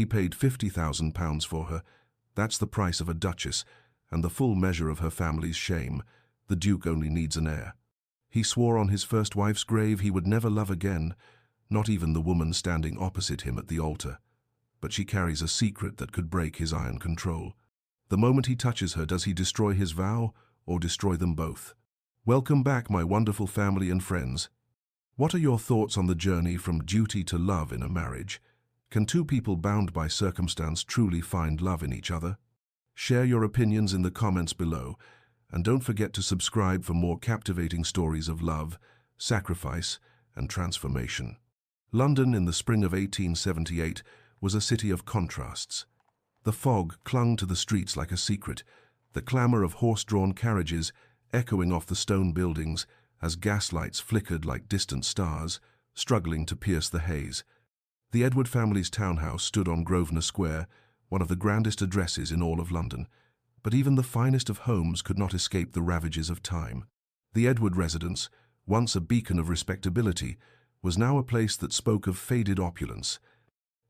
He paid £50,000 for her. That's the price of a duchess, and the full measure of her family's shame. The Duke only needs an heir. He swore on his first wife's grave he would never love again, not even the woman standing opposite him at the altar. But she carries a secret that could break his iron control. The moment he touches her, does he destroy his vow or destroy them both? Welcome back, my wonderful family and friends. What are your thoughts on the journey from duty to love in a marriage? Can two people bound by circumstance truly find love in each other? Share your opinions in the comments below, and don't forget to subscribe for more captivating stories of love, sacrifice, and transformation. London in the spring of 1878 was a city of contrasts. The fog clung to the streets like a secret, the clamour of horse-drawn carriages echoing off the stone buildings as gaslights flickered like distant stars, struggling to pierce the haze. The Edward family's townhouse stood on Grosvenor Square, one of the grandest addresses in all of London. But even the finest of homes could not escape the ravages of time. The Edward residence, once a beacon of respectability, was now a place that spoke of faded opulence.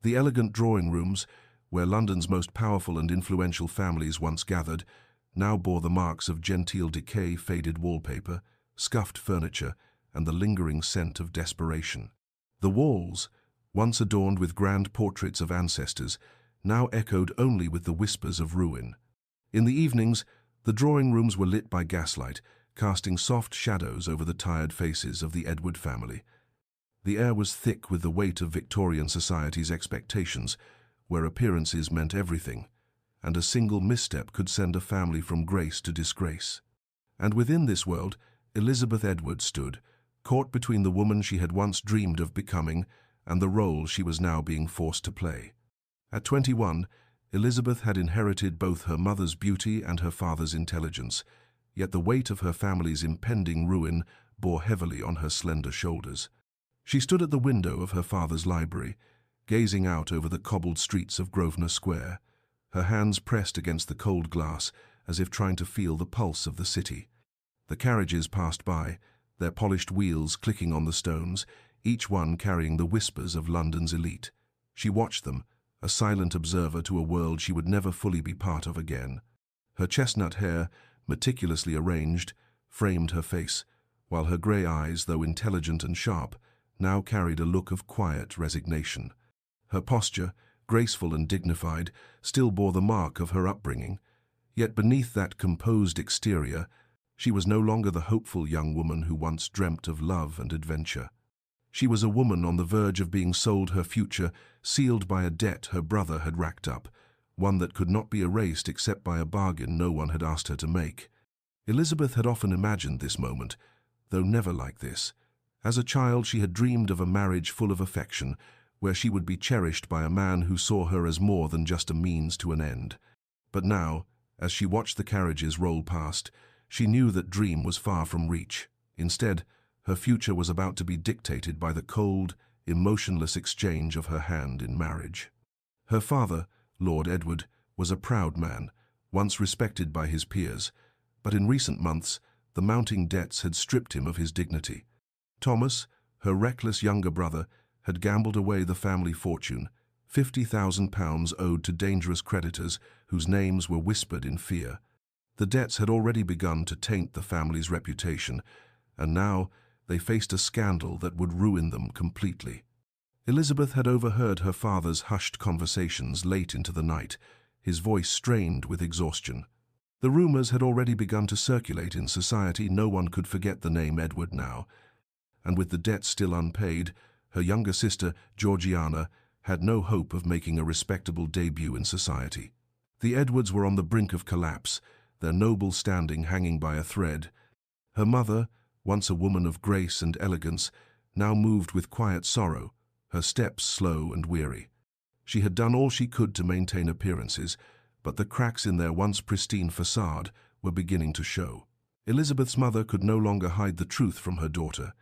The elegant drawing rooms, where London's most powerful and influential families once gathered, now bore the marks of genteel decay, faded wallpaper, scuffed furniture, and the lingering scent of desperation. The walls, once adorned with grand portraits of ancestors, now echoed only with the whispers of ruin. In the evenings, the drawing rooms were lit by gaslight, casting soft shadows over the tired faces of the Edward family. The air was thick with the weight of Victorian society's expectations, where appearances meant everything, and a single misstep could send a family from grace to disgrace. And within this world, Elizabeth Edward stood, caught between the woman she had once dreamed of becoming and the role she was now being forced to play. At 21, Elizabeth had inherited both her mother's beauty and her father's intelligence, yet the weight of her family's impending ruin bore heavily on her slender shoulders. She stood at the window of her father's library, gazing out over the cobbled streets of Grosvenor Square, her hands pressed against the cold glass as if trying to feel the pulse of the city. The carriages passed by, their polished wheels clicking on the stones, each one carrying the whispers of London's elite. She watched them, a silent observer to a world she would never fully be part of again. Her chestnut hair, meticulously arranged, framed her face, while her grey eyes, though intelligent and sharp, now carried a look of quiet resignation. Her posture, graceful and dignified, still bore the mark of her upbringing, yet beneath that composed exterior, she was no longer the hopeful young woman who once dreamt of love and adventure. She was a woman on the verge of being sold her future, sealed by a debt her brother had racked up, one that could not be erased except by a bargain no one had asked her to make. Elizabeth had often imagined this moment, though never like this. As a child, she had dreamed of a marriage full of affection, where she would be cherished by a man who saw her as more than just a means to an end. But now, as she watched the carriages roll past, she knew that dream was far from reach. Instead, her future was about to be dictated by the cold, emotionless exchange of her hand in marriage. Her father, Lord Edward, was a proud man, once respected by his peers, but in recent months, the mounting debts had stripped him of his dignity. Thomas, her reckless younger brother, had gambled away the family fortune, £50,000 owed to dangerous creditors whose names were whispered in fear. The debts had already begun to taint the family's reputation, and now they faced a scandal that would ruin them completely. Elizabeth had overheard her father's hushed conversations late into the night, his voice strained with exhaustion. The rumours had already begun to circulate in society. No one could forget the name Edward now, and with the debts still unpaid, her younger sister, Georgiana, had no hope of making a respectable debut in society. The Edwards were on the brink of collapse, their noble standing hanging by a thread. Her mother, once a woman of grace and elegance, now moved with quiet sorrow, her steps slow and weary. She had done all she could to maintain appearances, but the cracks in their once pristine facade were beginning to show. Elizabeth's mother could no longer hide the truth from her daughter,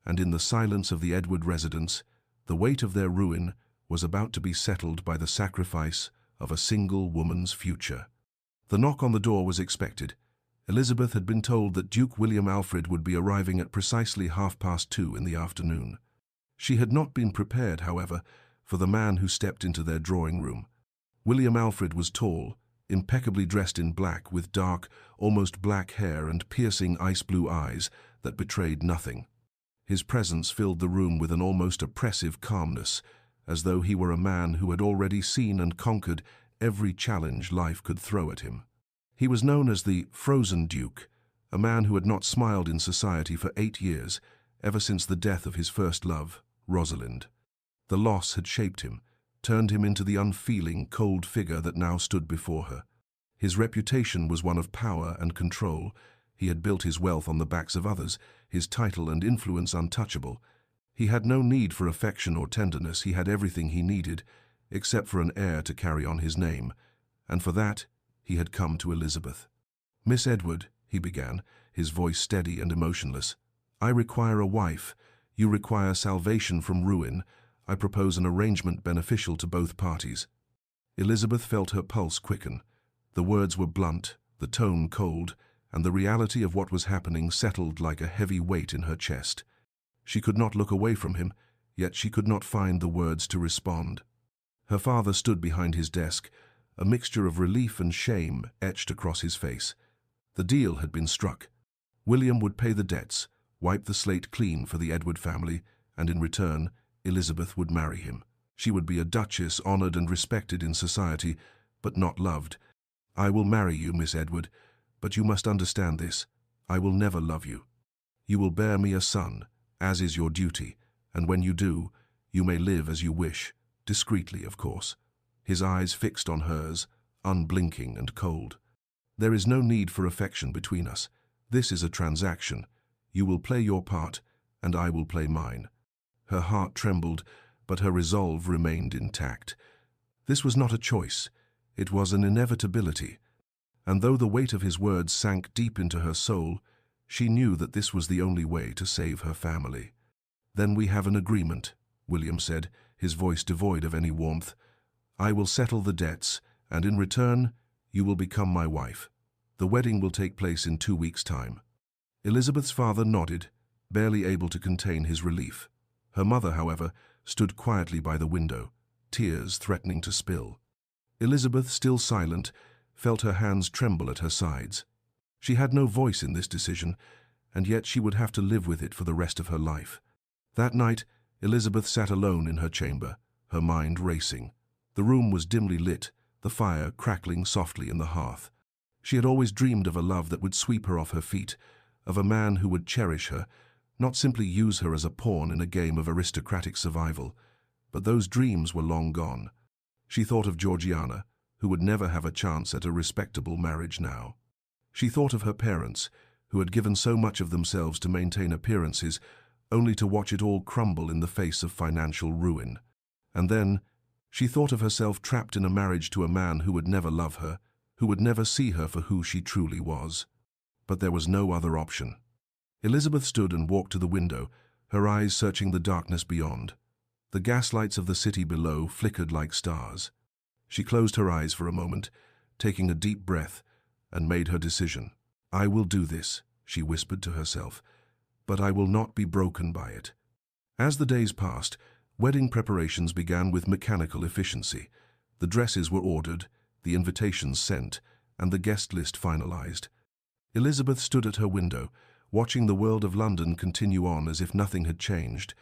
and in the silence of the Edward residence, the weight of their ruin was about to be settled by the sacrifice of a single woman's future. The knock on the door was expected. Elizabeth had been told that Duke William Alfred would be arriving at precisely 2:30 in the afternoon. She had not been prepared, however, for the man who stepped into their drawing room. William Alfred was tall, impeccably dressed in black with dark, almost black hair and piercing ice-blue eyes that betrayed nothing. His presence filled the room with an almost oppressive calmness, as though he were a man who had already seen and conquered every challenge life could throw at him. He was known as the Frozen Duke, a man who had not smiled in society for 8 years, ever since the death of his first love, Rosalind. The loss had shaped him, turned him into the unfeeling, cold figure that now stood before her. His reputation was one of power and control. He had built his wealth on the backs of others, his title and influence untouchable. He had no need for affection or tenderness. He had everything he needed, except for an heir to carry on his name, and for that he had come to Elizabeth. "Miss Edward," he began, his voice steady and emotionless, "I require a wife. You require salvation from ruin. I propose an arrangement beneficial to both parties." Elizabeth felt her pulse quicken. The words were blunt, the tone cold, and the reality of what was happening settled like a heavy weight in her chest. She could not look away from him, yet she could not find the words to respond. Her father stood behind his desk, a mixture of relief and shame etched across his face. The deal had been struck. William would pay the debts, wipe the slate clean for the Edward family, and in return, Elizabeth would marry him. She would be a duchess, honored and respected in society, but not loved. "I will marry you, Miss Edward, but you must understand this. I will never love you. You will bear me a son, as is your duty, and when you do, you may live as you wish, discreetly, of course." His eyes fixed on hers, unblinking and cold. "There is no need for affection between us. This is a transaction. You will play your part, and I will play mine." Her heart trembled, but her resolve remained intact. This was not a choice. It was an inevitability. And though the weight of his words sank deep into her soul, she knew that this was the only way to save her family. "Then we have an agreement," William said, his voice devoid of any warmth. "I will settle the debts, and in return, you will become my wife. The wedding will take place in 2 weeks' time." Elizabeth's father nodded, barely able to contain his relief. Her mother, however, stood quietly by the window, tears threatening to spill. Elizabeth, still silent, felt her hands tremble at her sides. She had no voice in this decision, and yet she would have to live with it for the rest of her life. That night, Elizabeth sat alone in her chamber, her mind racing. The room was dimly lit, the fire crackling softly in the hearth. She had always dreamed of a love that would sweep her off her feet, of a man who would cherish her, not simply use her as a pawn in a game of aristocratic survival. But those dreams were long gone. She thought of Georgiana, who would never have a chance at a respectable marriage now. She thought of her parents, who had given so much of themselves to maintain appearances, only to watch it all crumble in the face of financial ruin. And then, she thought of herself trapped in a marriage to a man who would never love her, who would never see her for who she truly was. But there was no other option. Elizabeth stood and walked to the window, her eyes searching the darkness beyond. The gaslights of the city below flickered like stars. She closed her eyes for a moment, taking a deep breath, and made her decision. "I will do this," she whispered to herself, "but I will not be broken by it." As the days passed, wedding preparations began with mechanical efficiency. The dresses were ordered, the invitations sent, and the guest list finalized. Elizabeth stood at her window, watching the world of London continue on as if nothing had changed.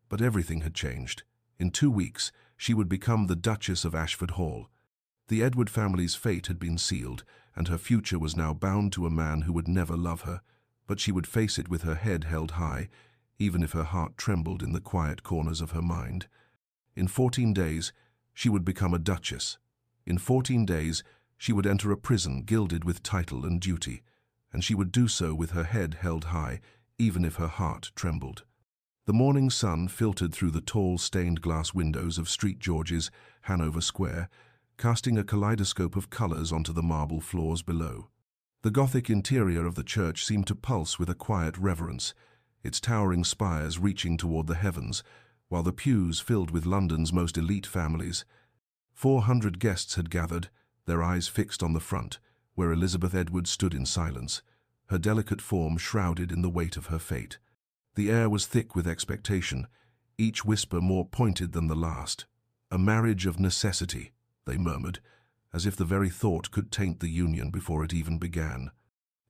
But everything had changed. In 2 weeks, she would become the Duchess of Ashford Hall. The Edward family's fate had been sealed, and her future was now bound to a man who would never love her. But she would face it with her head held high, even if her heart trembled in the quiet corners of her mind. In 14 days, she would become a duchess. In 14 days, she would enter a prison gilded with title and duty, and she would do so with her head held high, even if her heart trembled. The morning sun filtered through the tall stained glass windows of St. George's, Hanover Square, casting a kaleidoscope of colors onto the marble floors below. The Gothic interior of the church seemed to pulse with a quiet reverence, its towering spires reaching toward the heavens, while the pews filled with London's most elite families. 400 guests had gathered, their eyes fixed on the front, where Elizabeth Edward stood in silence, her delicate form shrouded in the weight of her fate. The air was thick with expectation, each whisper more pointed than the last. A marriage of necessity, they murmured, as if the very thought could taint the union before it even began.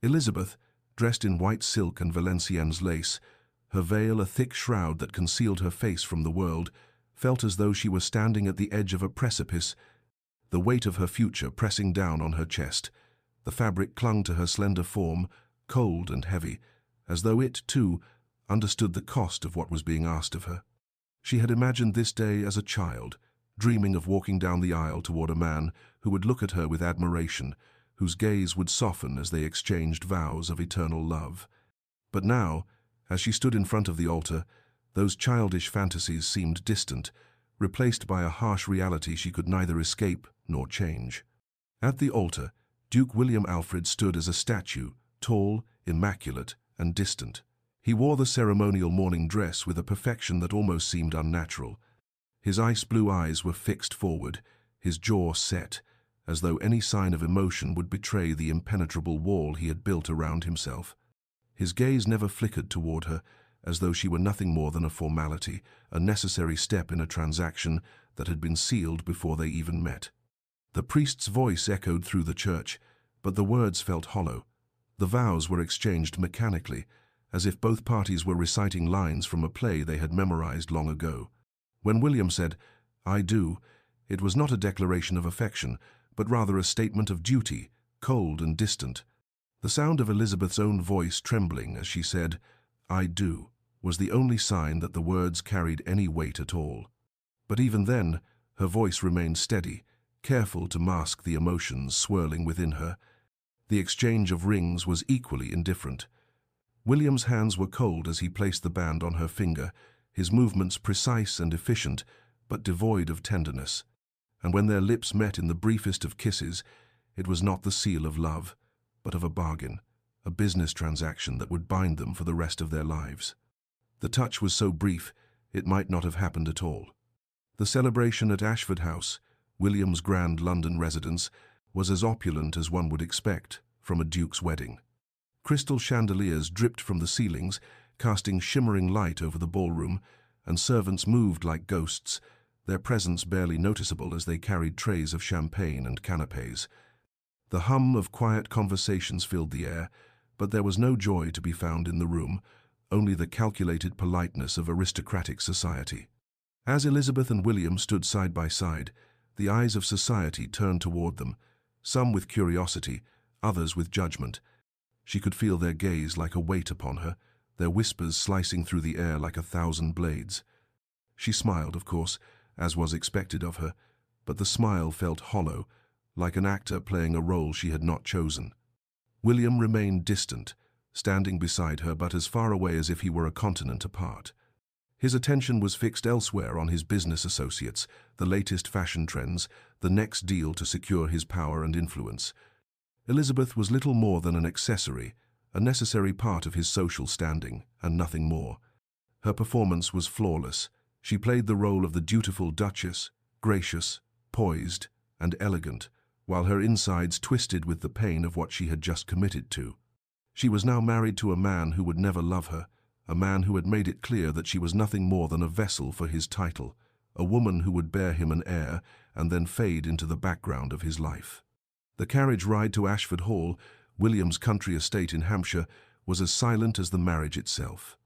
Elizabeth, dressed in white silk and Valenciennes lace, her veil a thick shroud that concealed her face from the world, felt as though she were standing at the edge of a precipice, the weight of her future pressing down on her chest. The fabric clung to her slender form, cold and heavy, as though it, too, understood the cost of what was being asked of her. She had imagined this day as a child, dreaming of walking down the aisle toward a man who would look at her with admiration, whose gaze would soften as they exchanged vows of eternal love. But now, as she stood in front of the altar, those childish fantasies seemed distant, replaced by a harsh reality she could neither escape nor change. At the altar, Duke William Alfred stood as a statue, tall, immaculate, and distant. He wore the ceremonial mourning dress with a perfection that almost seemed unnatural. His ice-blue eyes were fixed forward, his jaw set, as though any sign of emotion would betray the impenetrable wall he had built around himself. His gaze never flickered toward her, as though she were nothing more than a formality, a necessary step in a transaction that had been sealed before they even met. The priest's voice echoed through the church, but the words felt hollow. The vows were exchanged mechanically, as if both parties were reciting lines from a play they had memorized long ago. When William said, "I do," it was not a declaration of affection, but rather a statement of duty, cold and distant. The sound of Elizabeth's own voice trembling as she said, "I do," was the only sign that the words carried any weight at all. But even then, her voice remained steady, careful to mask the emotions swirling within her. The exchange of rings was equally indifferent. William's hands were cold as he placed the band on her finger, his movements precise and efficient, but devoid of tenderness. And when their lips met in the briefest of kisses, it was not the seal of love, but of a bargain, a business transaction that would bind them for the rest of their lives. The touch was so brief, it might not have happened at all. The celebration at Ashford House, William's grand London residence, was as opulent as one would expect from a duke's wedding. Crystal chandeliers dripped from the ceilings, casting shimmering light over the ballroom, and servants moved like ghosts, their presence barely noticeable as they carried trays of champagne and canapés. The hum of quiet conversations filled the air, but there was no joy to be found in the room, only the calculated politeness of aristocratic society. As Elizabeth and William stood side by side, the eyes of society turned toward them, some with curiosity, others with judgment. She could feel their gaze like a weight upon her, their whispers slicing through the air like 1,000 blades. She smiled, of course, as was expected of her, but the smile felt hollow, like an actor playing a role she had not chosen. William remained distant, standing beside her but as far away as if he were a continent apart. His attention was fixed elsewhere on his business associates, the latest fashion trends, the next deal to secure his power and influence. Elizabeth was little more than an accessory, a necessary part of his social standing, and nothing more. Her performance was flawless. She played the role of the dutiful duchess, gracious, poised, and elegant, while her insides twisted with the pain of what she had just committed to. She was now married to a man who would never love her, a man who had made it clear that she was nothing more than a vessel for his title, a woman who would bear him an heir and then fade into the background of his life. The carriage ride to Ashford Hall, William's country estate in Hampshire, was as silent as the marriage itself.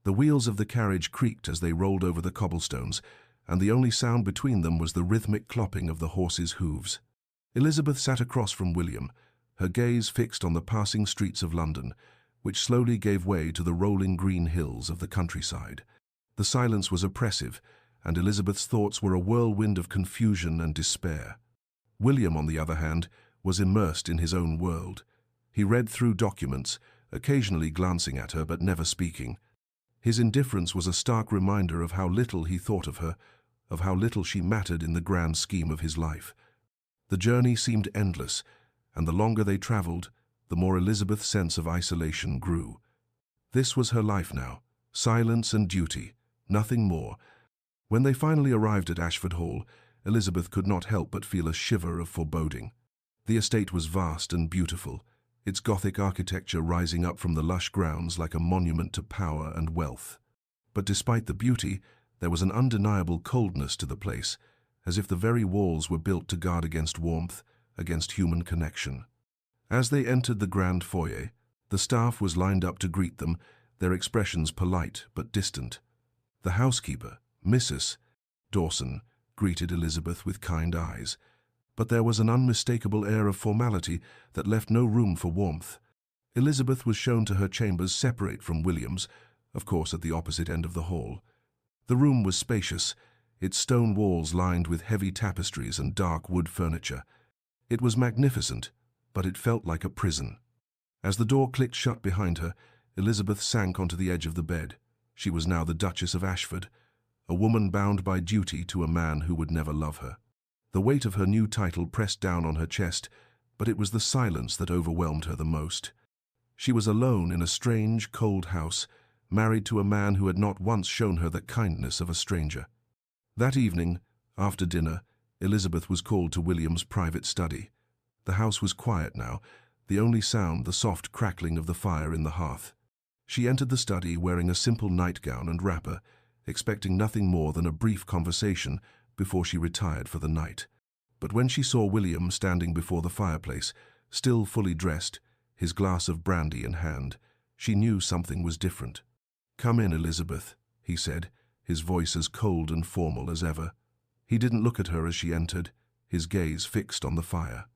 The wheels of the carriage creaked as they rolled over the cobblestones, and the only sound between them was the rhythmic clopping of the horses' hooves. Elizabeth sat across from William, her gaze fixed on the passing streets of London, which slowly gave way to the rolling green hills of the countryside. The silence was oppressive, and Elizabeth's thoughts were a whirlwind of confusion and despair. William, on the other hand, was immersed in his own world. He read through documents, occasionally glancing at her but never speaking. His indifference was a stark reminder of how little he thought of her, of how little she mattered in the grand scheme of his life. The journey seemed endless, and the longer they traveled, the more Elizabeth's sense of isolation grew. This was her life now, silence and duty, nothing more. When they finally arrived at Ashford Hall, Elizabeth could not help but feel a shiver of foreboding. The estate was vast and beautiful, its Gothic architecture rising up from the lush grounds like a monument to power and wealth. But despite the beauty, there was an undeniable coldness to the place, as if the very walls were built to guard against warmth, against human connection. As they entered the grand foyer, the staff was lined up to greet them, their expressions polite but distant. The housekeeper, Mrs. Dawson, greeted Elizabeth with kind eyes, but there was an unmistakable air of formality that left no room for warmth. Elizabeth was shown to her chambers separate from William's, of course at the opposite end of the hall. The room was spacious, its stone walls lined with heavy tapestries and dark wood furniture. It was magnificent, but it felt like a prison. As the door clicked shut behind her, Elizabeth sank onto the edge of the bed. She was now the Duchess of Ashford, a woman bound by duty to a man who would never love her. The weight of her new title pressed down on her chest, but it was the silence that overwhelmed her the most. She was alone in a strange, cold house, married to a man who had not once shown her the kindness of a stranger. That evening, after dinner, Elizabeth was called to William's private study. The house was quiet now, the only sound the soft crackling of the fire in the hearth. She entered the study wearing a simple nightgown and wrapper, expecting nothing more than a brief conversation before she retired for the night. But when she saw William standing before the fireplace, still fully dressed, his glass of brandy in hand, she knew something was different. "Come in, Elizabeth," he said, his voice as cold and formal as ever. He didn't look at her as she entered, his gaze fixed on the fire.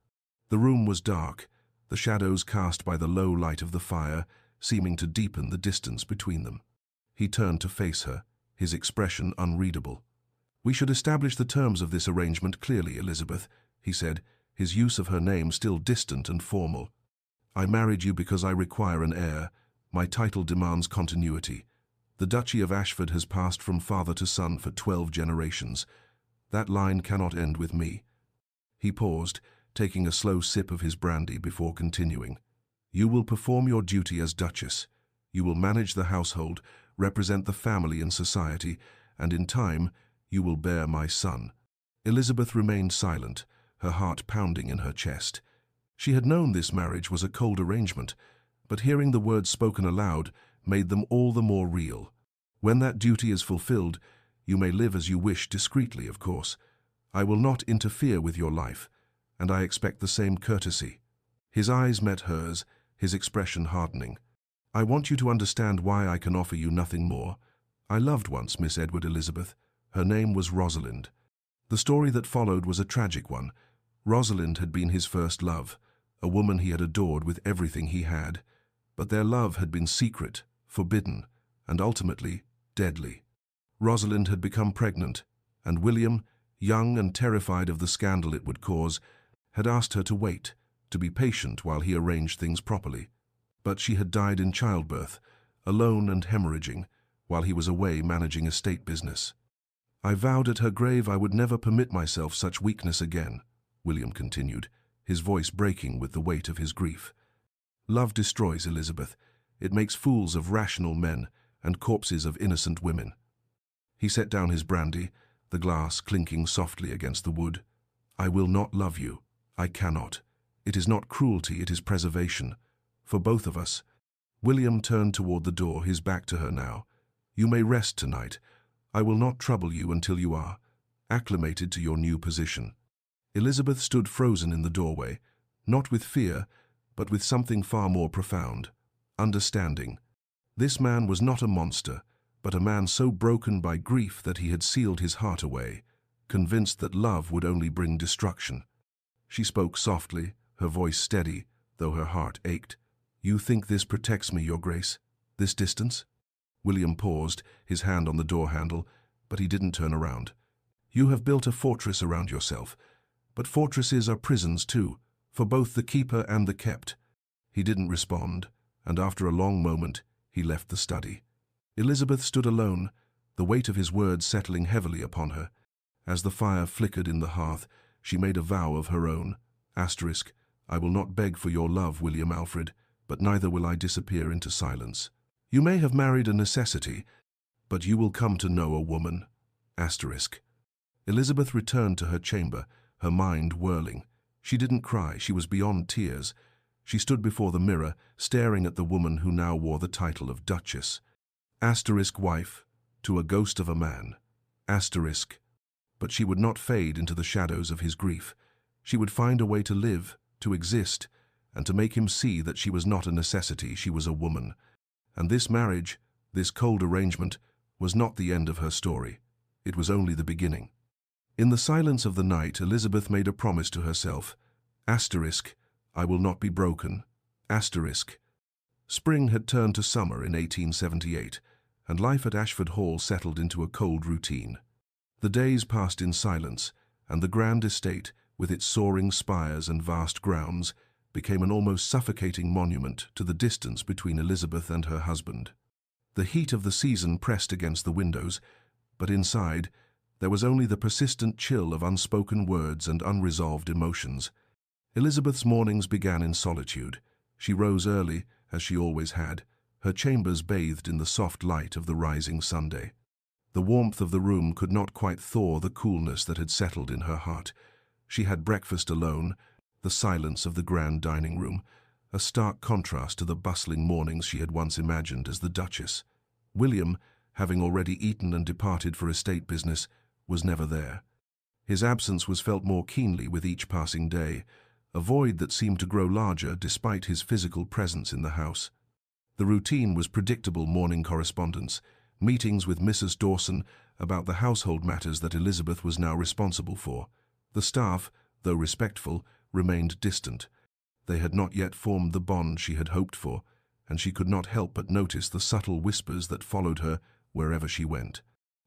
The room was dark, the shadows cast by the low light of the fire seeming to deepen the distance between them. He turned to face her, his expression unreadable. "We should establish the terms of this arrangement clearly, Elizabeth," he said, his use of her name still distant and formal. "I married you because I require an heir. My title demands continuity. The Duchy of Ashford has passed from father to son for 12 generations. That line cannot end with me." He paused, taking a slow sip of his brandy before continuing. "You will perform your duty as Duchess. You will manage the household, represent the family in society, and in time, you will bear my son." Elizabeth remained silent, her heart pounding in her chest. She had known this marriage was a cold arrangement, but hearing the words spoken aloud made them all the more real. "When that duty is fulfilled, you may live as you wish discreetly, of course. I will not interfere with your life, and I expect the same courtesy." His eyes met hers, his expression hardening. "I want you to understand why I can offer you nothing more. I loved once Miss Edward Elizabeth. Her name was Rosalind. The story that followed was a tragic one. Rosalind had been his first love, a woman he had adored with everything he had. But their love had been secret, forbidden, and ultimately deadly. Rosalind had become pregnant, and William, young and terrified of the scandal it would cause, had asked her to wait, to be patient while he arranged things properly. But she had died in childbirth, alone and hemorrhaging, while he was away managing estate business. "I vowed at her grave I would never permit myself such weakness again," William continued, his voice breaking with the weight of his grief. "Love destroys, Elizabeth. It makes fools of rational men and corpses of innocent women." He set down his brandy, the glass clinking softly against the wood. "I will not love you. I cannot. It is not cruelty, it is preservation. For both of us." William turned toward the door, his back to her now. "You may rest tonight. I will not trouble you until you are acclimated to your new position." Elizabeth stood frozen in the doorway, not with fear, but with something far more profound, understanding. This man was not a monster, but a man so broken by grief that he had sealed his heart away, convinced that love would only bring destruction. She spoke softly, her voice steady, though her heart ached. "You think this protects me, Your Grace? This distance?" William paused, his hand on the door handle, but he didn't turn around. "You have built a fortress around yourself, but fortresses are prisons too, for both the keeper and the kept." He didn't respond, and after a long moment, he left the study. Elizabeth stood alone, the weight of his words settling heavily upon her. As the fire flickered in the hearth, she made a vow of her own. "I will not beg for your love, William Alfred, but neither will I disappear into silence. You may have married a necessity, but you will come to know a woman." Elizabeth returned to her chamber, her mind whirling. She didn't cry, she was beyond tears. She stood before the mirror, staring at the woman who now wore the title of Duchess. Wife, to a ghost of a man. But she would not fade into the shadows of his grief. She would find a way to live, to exist, and to make him see that she was not a necessity, she was a woman. And this marriage, this cold arrangement, was not the end of her story. It was only the beginning. In the silence of the night, Elizabeth made a promise to herself. Asterisk, I will not be broken. Asterisk. Spring had turned to summer in 1878, and life at Ashford Hall settled into a cold routine. The days passed in silence, and the grand estate, with its soaring spires and vast grounds, became an almost suffocating monument to the distance between Elizabeth and her husband. The heat of the season pressed against the windows, but inside there was only the persistent chill of unspoken words and unresolved emotions. Elizabeth's mornings began in solitude. She rose early, as she always had, her chambers bathed in the soft light of the rising Sunday. The warmth of the room could not quite thaw the coolness that had settled in her heart. She had breakfast alone, the silence of the grand dining room, a stark contrast to the bustling mornings she had once imagined as the Duchess. William, having already eaten and departed for estate business, was never there. His absence was felt more keenly with each passing day, a void that seemed to grow larger despite his physical presence in the house. The routine was predictable morning correspondence, meetings with Mrs. Dawson about the household matters that Elizabeth was now responsible for. The staff, though respectful, remained distant. They had not yet formed the bond she had hoped for, and she could not help but notice the subtle whispers that followed her wherever she went.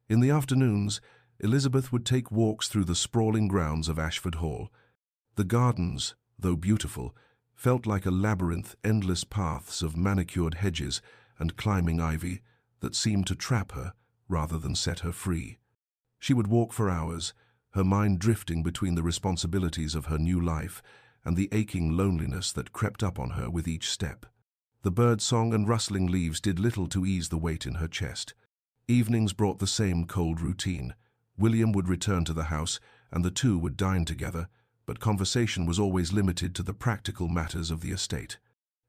In the afternoons, Elizabeth would take walks through the sprawling grounds of Ashford Hall. The gardens, though beautiful, felt like a labyrinth, endless paths of manicured hedges and climbing ivy that seemed to trap her rather than set her free. She would walk for hours, her mind drifting between the responsibilities of her new life and the aching loneliness that crept up on her with each step. The birdsong and rustling leaves did little to ease the weight in her chest. Evenings brought the same cold routine. William would return to the house, and the two would dine together, but conversation was always limited to the practical matters of the estate.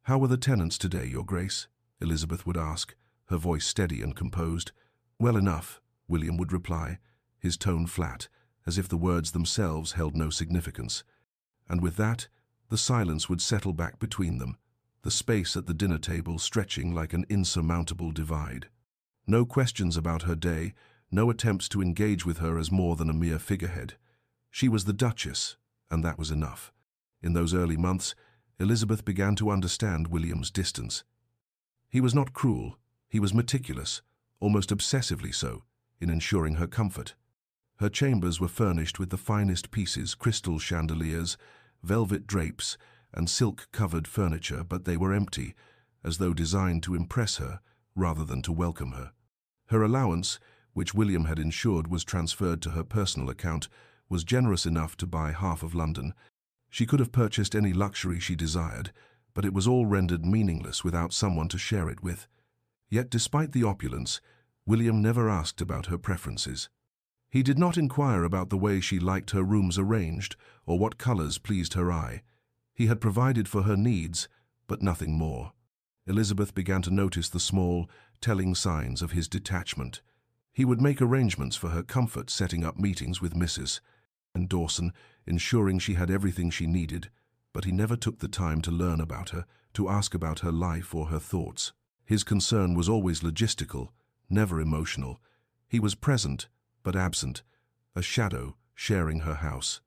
"How are the tenants today, Your Grace?" Elizabeth would ask, her voice steady and composed. "Well enough," William would reply, his tone flat, as if the words themselves held no significance. And with that, the silence would settle back between them, the space at the dinner table stretching like an insurmountable divide. No questions about her day, no attempts to engage with her as more than a mere figurehead. She was the Duchess, and that was enough. In those early months, Elizabeth began to understand William's distance. He was not cruel, he was meticulous, almost obsessively so, in ensuring her comfort. Her chambers were furnished with the finest pieces, crystal chandeliers, velvet drapes, and silk-covered furniture, but they were empty, as though designed to impress her rather than to welcome her. Her allowance, which William had ensured was transferred to her personal account, was generous enough to buy half of London. She could have purchased any luxury she desired, but it was all rendered meaningless without someone to share it with. Yet despite the opulence, William never asked about her preferences. He did not inquire about the way she liked her rooms arranged or what colors pleased her eye. He had provided for her needs, but nothing more. Elizabeth began to notice the small, telling signs of his detachment. He would make arrangements for her comfort, setting up meetings with Mrs. Dawson, ensuring she had everything she needed, but he never took the time to learn about her, to ask about her life or her thoughts. His concern was always logistical, never emotional. He was present, but absent, a shadow sharing her house.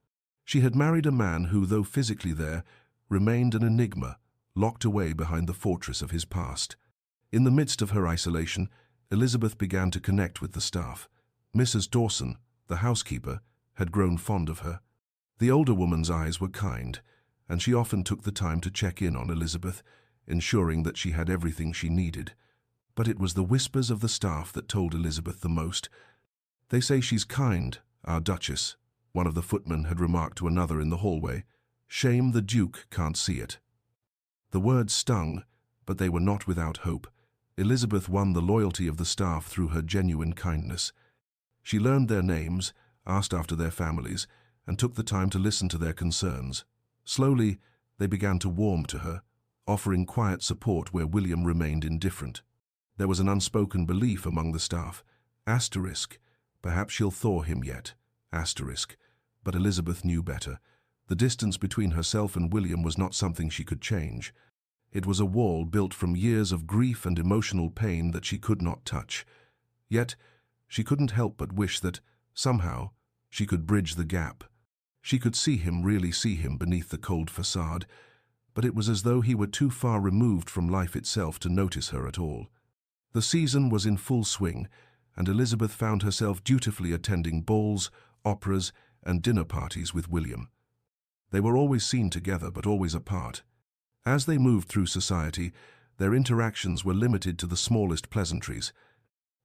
She had married a man who, though physically there, remained an enigma, locked away behind the fortress of his past. In the midst of her isolation, Elizabeth began to connect with the staff. Mrs. Dawson, the housekeeper, had grown fond of her. The older woman's eyes were kind, and she often took the time to check in on Elizabeth, ensuring that she had everything she needed. But it was the whispers of the staff that told Elizabeth the most. "They say she's kind, our Duchess," one of the footmen had remarked to another in the hallway. "Shame the Duke can't see it." The words stung, but they were not without hope. Elizabeth won the loyalty of the staff through her genuine kindness. She learned their names, asked after their families, and took the time to listen to their concerns. Slowly, they began to warm to her, offering quiet support where William remained indifferent. There was an unspoken belief among the staff. Asterisk, perhaps she'll thaw him yet. Asterisk. But Elizabeth knew better. The distance between herself and William was not something she could change. It was a wall built from years of grief and emotional pain that she could not touch. Yet, she couldn't help but wish that, somehow, she could bridge the gap. She could see him, really see him, beneath the cold facade, but it was as though he were too far removed from life itself to notice her at all. The season was in full swing, and Elizabeth found herself dutifully attending balls, operas, and dinner parties with William. They were always seen together, but always apart. As they moved through society, their interactions were limited to the smallest pleasantries.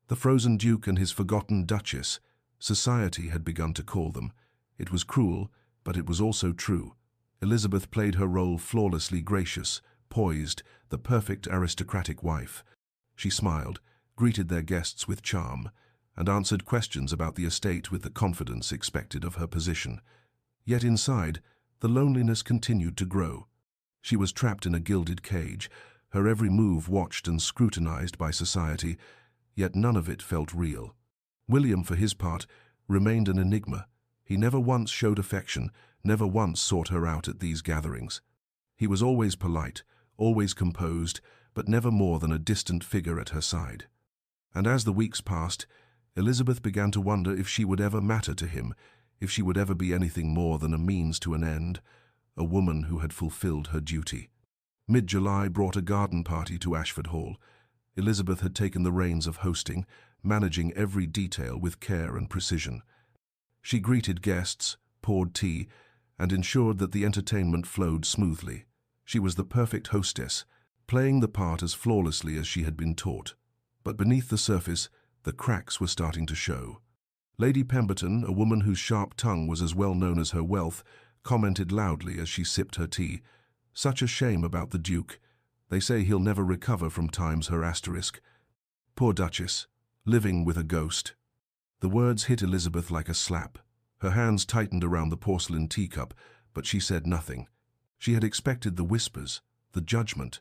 The frozen Duke and his forgotten Duchess, society had begun to call them. It was cruel, but it was also true. Elizabeth played her role flawlessly, gracious, poised, the perfect aristocratic wife. She smiled, greeted their guests with charm, and answered questions about the estate with the confidence expected of her position. Yet inside, the loneliness continued to grow. She was trapped in a gilded cage, her every move watched and scrutinized by society, yet none of it felt real. William, for his part, remained an enigma. He never once showed affection, never once sought her out at these gatherings. He was always polite, always composed, but never more than a distant figure at her side. And as the weeks passed, Elizabeth began to wonder if she would ever matter to him, if she would ever be anything more than a means to an end, a woman who had fulfilled her duty. Mid-July brought a garden party to Ashford Hall. Elizabeth had taken the reins of hosting, managing every detail with care and precision. She greeted guests, poured tea, and ensured that the entertainment flowed smoothly. She was the perfect hostess, playing the part as flawlessly as she had been taught. But beneath the surface, the cracks were starting to show. Lady Pemberton, a woman whose sharp tongue was as well known as her wealth, commented loudly as she sipped her tea. "Such a shame about the Duke. They say he'll never recover from times her asterisk. Poor Duchess, living with a ghost." The words hit Elizabeth like a slap. Her hands tightened around the porcelain teacup, but she said nothing. She had expected the whispers, the judgment,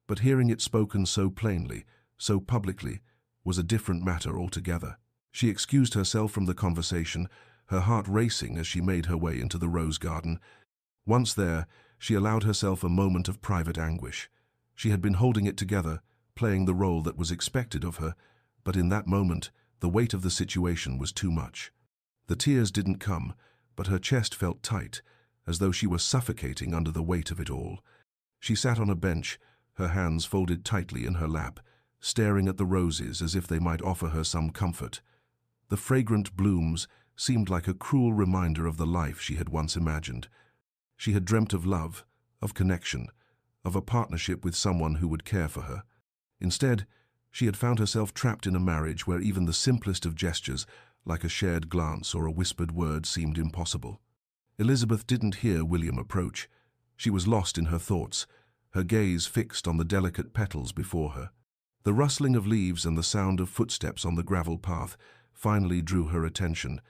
but hearing it spoken so plainly, so publicly, was a different matter altogether. She excused herself from the conversation, her heart racing as she made her way into the rose garden. Once there, she allowed herself a moment of private anguish. She had been holding it together, playing the role that was expected of her, but in that moment, the weight of the situation was too much. The tears didn't come, but her chest felt tight, as though she were suffocating under the weight of it all. She sat on a bench, her hands folded tightly in her lap, staring at the roses as if they might offer her some comfort. The fragrant blooms seemed like a cruel reminder of the life she had once imagined. She had dreamt of love, of connection, of a partnership with someone who would care for her. Instead, she had found herself trapped in a marriage where even the simplest of gestures, like a shared glance or a whispered word, seemed impossible. Elizabeth didn't hear William approach. She was lost in her thoughts, her gaze fixed on the delicate petals before her. The rustling of leaves and the sound of footsteps on the gravel path finally drew her attention,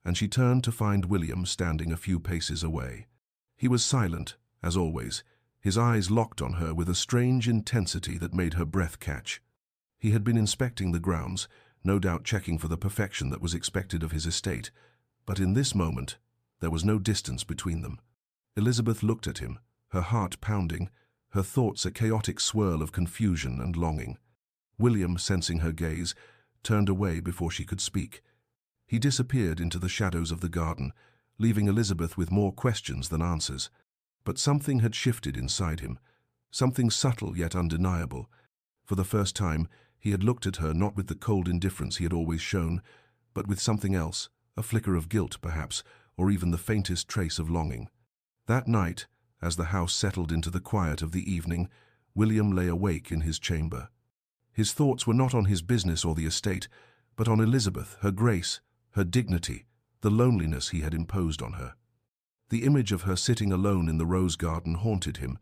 and she turned to find William standing a few paces away. He was silent, as always, his eyes locked on her with a strange intensity that made her breath catch. He had been inspecting the grounds, no doubt checking for the perfection that was expected of his estate, but in this moment there was no distance between them. Elizabeth looked at him, her heart pounding, her thoughts a chaotic swirl of confusion and longing. William, sensing her gaze, turned away before she could speak. He disappeared into the shadows of the garden, leaving Elizabeth with more questions than answers. But something had shifted inside him, something subtle yet undeniable. For the first time, he had looked at her not with the cold indifference he had always shown, but with something else, a flicker of guilt, perhaps, or even the faintest trace of longing. That night, as the house settled into the quiet of the evening, William lay awake in his chamber. His thoughts were not on his business or the estate, but on Elizabeth, her grace, her dignity, the loneliness he had imposed on her. The image of her sitting alone in the rose garden haunted him,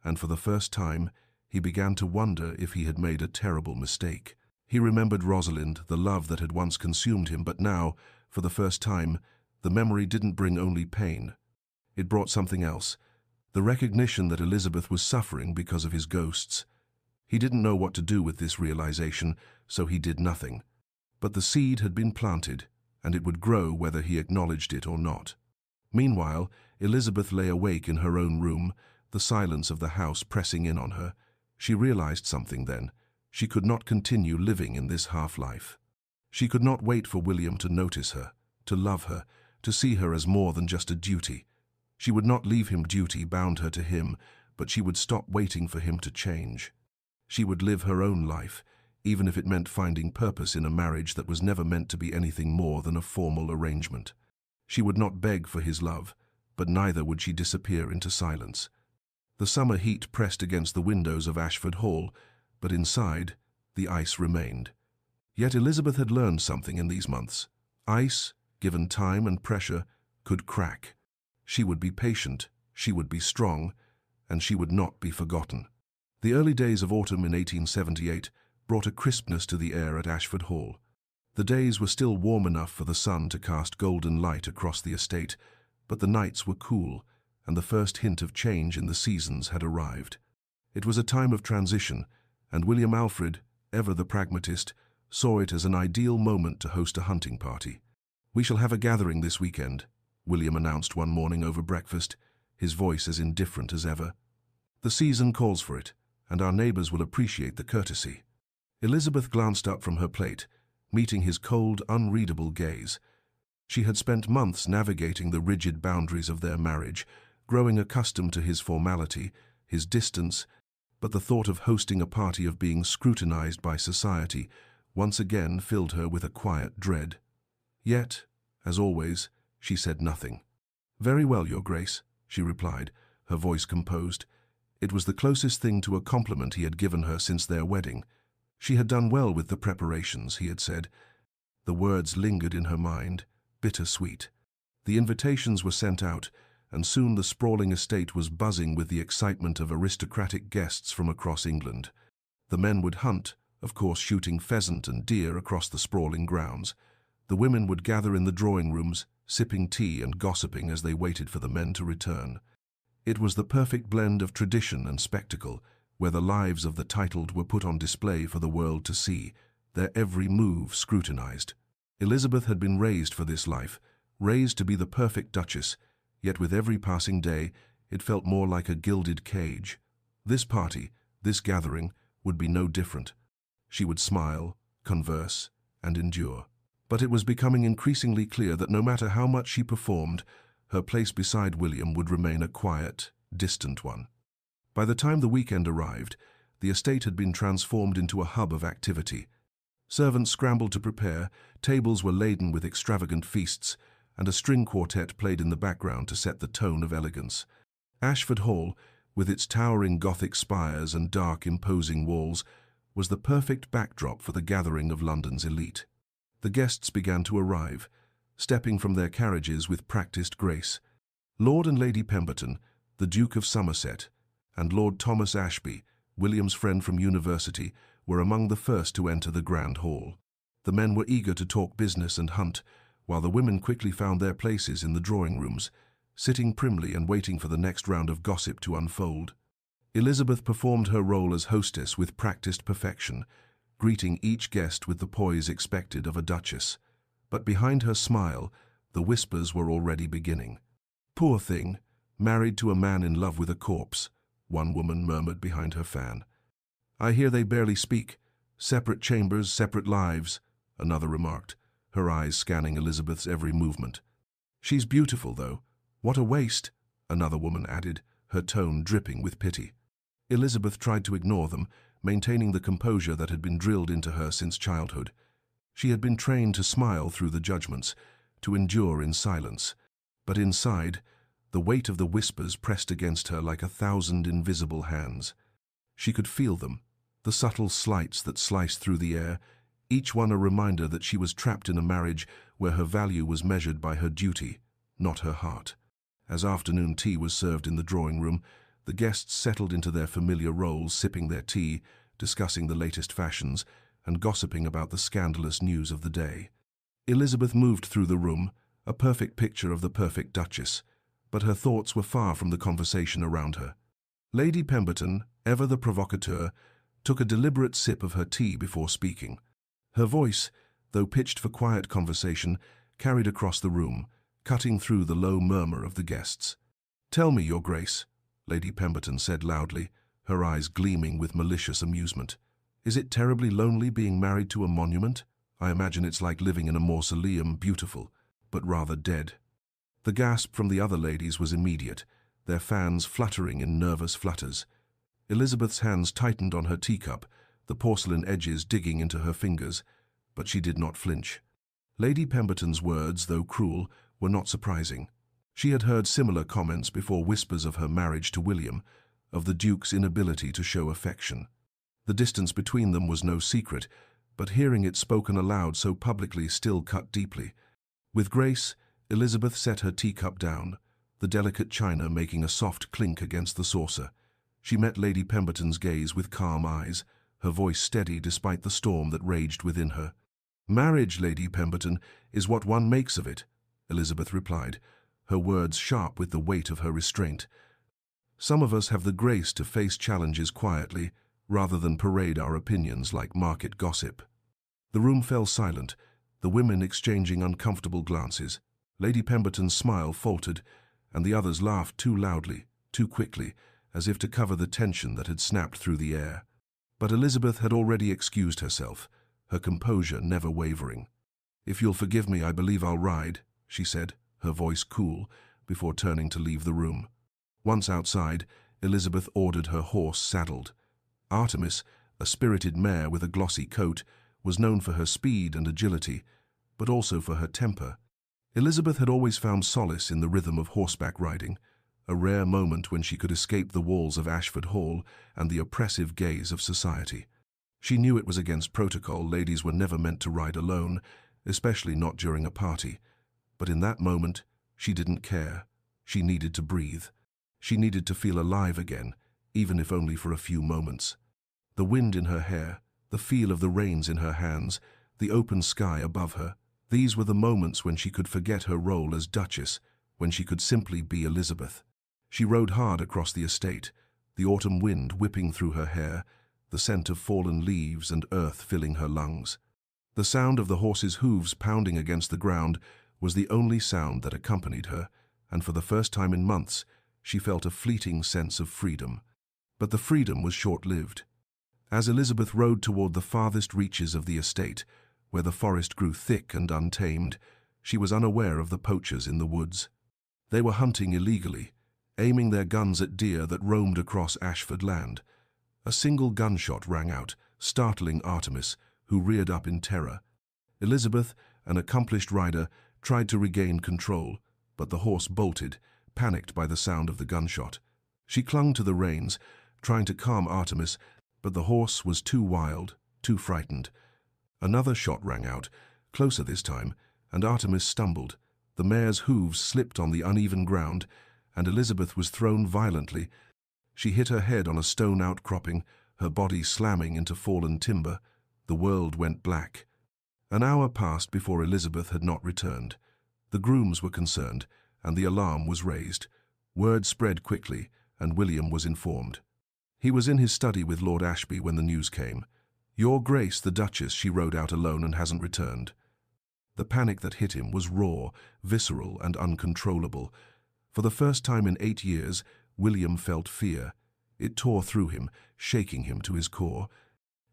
and for the first time he began to wonder if he had made a terrible mistake. He remembered Rosalind, the love that had once consumed him, but now, for the first time, the memory didn't bring only pain. It brought something else, the recognition that Elizabeth was suffering because of his ghosts. He didn't know what to do with this realization, so he did nothing. But the seed had been planted, and it would grow whether he acknowledged it or not. Meanwhile, Elizabeth lay awake in her own room, the silence of the house pressing in on her. She realized something then. She could not continue living in this half-life. She could not wait for William to notice her, to love her, to see her as more than just a duty. She would not leave him. Duty bound her to him, but she would stop waiting for him to change. She would live her own life, even if it meant finding purpose in a marriage that was never meant to be anything more than a formal arrangement. She would not beg for his love, but neither would she disappear into silence. The summer heat pressed against the windows of Ashford Hall, but inside, the ice remained. Yet Elizabeth had learned something in these months. Ice, given time and pressure, could crack. She would be patient, she would be strong, and she would not be forgotten. The early days of autumn in 1878 brought a crispness to the air at Ashford Hall. The days were still warm enough for the sun to cast golden light across the estate, but the nights were cool, and the first hint of change in the seasons had arrived. It was a time of transition, and William Alfred, ever the pragmatist, saw it as an ideal moment to host a hunting party. "We shall have a gathering this weekend," William announced one morning over breakfast, his voice as indifferent as ever. "The season calls for it, and our neighbors will appreciate the courtesy." Elizabeth glanced up from her plate, meeting his cold, unreadable gaze. She had spent months navigating the rigid boundaries of their marriage, growing accustomed to his formality, his distance, but the thought of hosting a party, of being scrutinized by society, once again filled her with a quiet dread. Yet, as always, she said nothing. "Very well, Your Grace," she replied, her voice composed. It was the closest thing to a compliment he had given her since their wedding. She had done well with the preparations, he had said. The words lingered in her mind, bittersweet. The invitations were sent out, and soon the sprawling estate was buzzing with the excitement of aristocratic guests from across England. The men would hunt, of course shooting pheasant and deer across the sprawling grounds. The women would gather in the drawing rooms, sipping tea and gossiping as they waited for the men to return. It was the perfect blend of tradition and spectacle, where the lives of the titled were put on display for the world to see, their every move scrutinized. Elizabeth had been raised for this life, raised to be the perfect duchess, yet with every passing day it felt more like a gilded cage. This party, this gathering, would be no different. She would smile, converse, and endure. But it was becoming increasingly clear that no matter how much she performed, her place beside William would remain a quiet, distant one. By the time the weekend arrived, the estate had been transformed into a hub of activity. Servants scrambled to prepare, tables were laden with extravagant feasts, and a string quartet played in the background to set the tone of elegance. Ashford Hall, with its towering Gothic spires and dark, imposing walls, was the perfect backdrop for the gathering of London's elite. The guests began to arrive, stepping from their carriages with practiced grace. Lord and Lady Pemberton, the Duke of Somerset, and Lord Thomas Ashby, William's friend from university, were among the first to enter the grand hall. The men were eager to talk business and hunt, while the women quickly found their places in the drawing rooms, sitting primly and waiting for the next round of gossip to unfold. Elizabeth performed her role as hostess with practiced perfection, greeting each guest with the poise expected of a duchess. But behind her smile, the whispers were already beginning. "Poor thing, married to a man in love with a corpse," one woman murmured behind her fan. "I hear they barely speak. Separate chambers, separate lives," another remarked, her eyes scanning Elizabeth's every movement. "She's beautiful, though. What a waste," another woman added, her tone dripping with pity. Elizabeth tried to ignore them, maintaining the composure that had been drilled into her since childhood. She had been trained to smile through the judgments, to endure in silence. But inside, the weight of the whispers pressed against her like 1,000 invisible hands. She could feel them, the subtle slights that sliced through the air, each one a reminder that she was trapped in a marriage where her value was measured by her duty, not her heart. As afternoon tea was served in the drawing room, the guests settled into their familiar roles, sipping their tea, discussing the latest fashions, and gossiping about the scandalous news of the day. Elizabeth moved through the room, a perfect picture of the perfect duchess, but her thoughts were far from the conversation around her. Lady Pemberton, ever the provocateur, took a deliberate sip of her tea before speaking. Her voice, though pitched for quiet conversation, carried across the room, cutting through the low murmur of the guests. "Tell me, Your Grace," Lady Pemberton said loudly, her eyes gleaming with malicious amusement. "Is it terribly lonely being married to a monument? I imagine it's like living in a mausoleum, beautiful, but rather dead." The gasp from the other ladies was immediate, their fans fluttering in nervous flutters. Elizabeth's hands tightened on her teacup, the porcelain edges digging into her fingers, but she did not flinch. Lady Pemberton's words, though cruel, were not surprising. She had heard similar comments before, whispers of her marriage to William, of the Duke's inability to show affection. The distance between them was no secret, but hearing it spoken aloud so publicly still cut deeply. With grace, Elizabeth set her teacup down, the delicate china making a soft clink against the saucer. She met Lady Pemberton's gaze with calm eyes, her voice steady despite the storm that raged within her. "Marriage, Lady Pemberton, is what one makes of it," Elizabeth replied, her words sharp with the weight of her restraint. "Some of us have the grace to face challenges quietly, rather than parade our opinions like market gossip." The room fell silent, the women exchanging uncomfortable glances. Lady Pemberton's smile faltered, and the others laughed too loudly, too quickly, as if to cover the tension that had snapped through the air. But Elizabeth had already excused herself, her composure never wavering. "If you'll forgive me, I believe I'll ride," she said, her voice cool, before turning to leave the room. Once outside, Elizabeth ordered her horse saddled. Artemis, a spirited mare with a glossy coat, was known for her speed and agility, but also for her temper. Elizabeth had always found solace in the rhythm of horseback riding, a rare moment when she could escape the walls of Ashford Hall and the oppressive gaze of society. She knew it was against protocol, ladies were never meant to ride alone, especially not during a party. But in that moment, she didn't care. She needed to breathe. She needed to feel alive again, even if only for a few moments. The wind in her hair, the feel of the reins in her hands, the open sky above her, these were the moments when she could forget her role as Duchess, when she could simply be Elizabeth. She rode hard across the estate, the autumn wind whipping through her hair, the scent of fallen leaves and earth filling her lungs. The sound of the horse's hooves pounding against the ground was the only sound that accompanied her, and for the first time in months, she felt a fleeting sense of freedom. But the freedom was short-lived. As Elizabeth rode toward the farthest reaches of the estate, where the forest grew thick and untamed, she was unaware of the poachers in the woods. They were hunting illegally, aiming their guns at deer that roamed across Ashford land. A single gunshot rang out, startling Artemis, who reared up in terror. Elizabeth, an accomplished rider, tried to regain control, but the horse bolted, panicked by the sound of the gunshot. She clung to the reins, trying to calm Artemis, but the horse was too wild, too frightened. Another shot rang out, closer this time, and Artemis stumbled. The mare's hooves slipped on the uneven ground, and Elizabeth was thrown violently. She hit her head on a stone outcropping, her body slamming into fallen timber. The world went black. An hour passed before Elizabeth had not returned. The grooms were concerned, and the alarm was raised. Word spread quickly, and William was informed. He was in his study with Lord Ashby when the news came. "Your Grace, the Duchess, she rode out alone and hasn't returned." The panic that hit him was raw, visceral, and uncontrollable. For the first time in 8 years, William felt fear. It tore through him, shaking him to his core.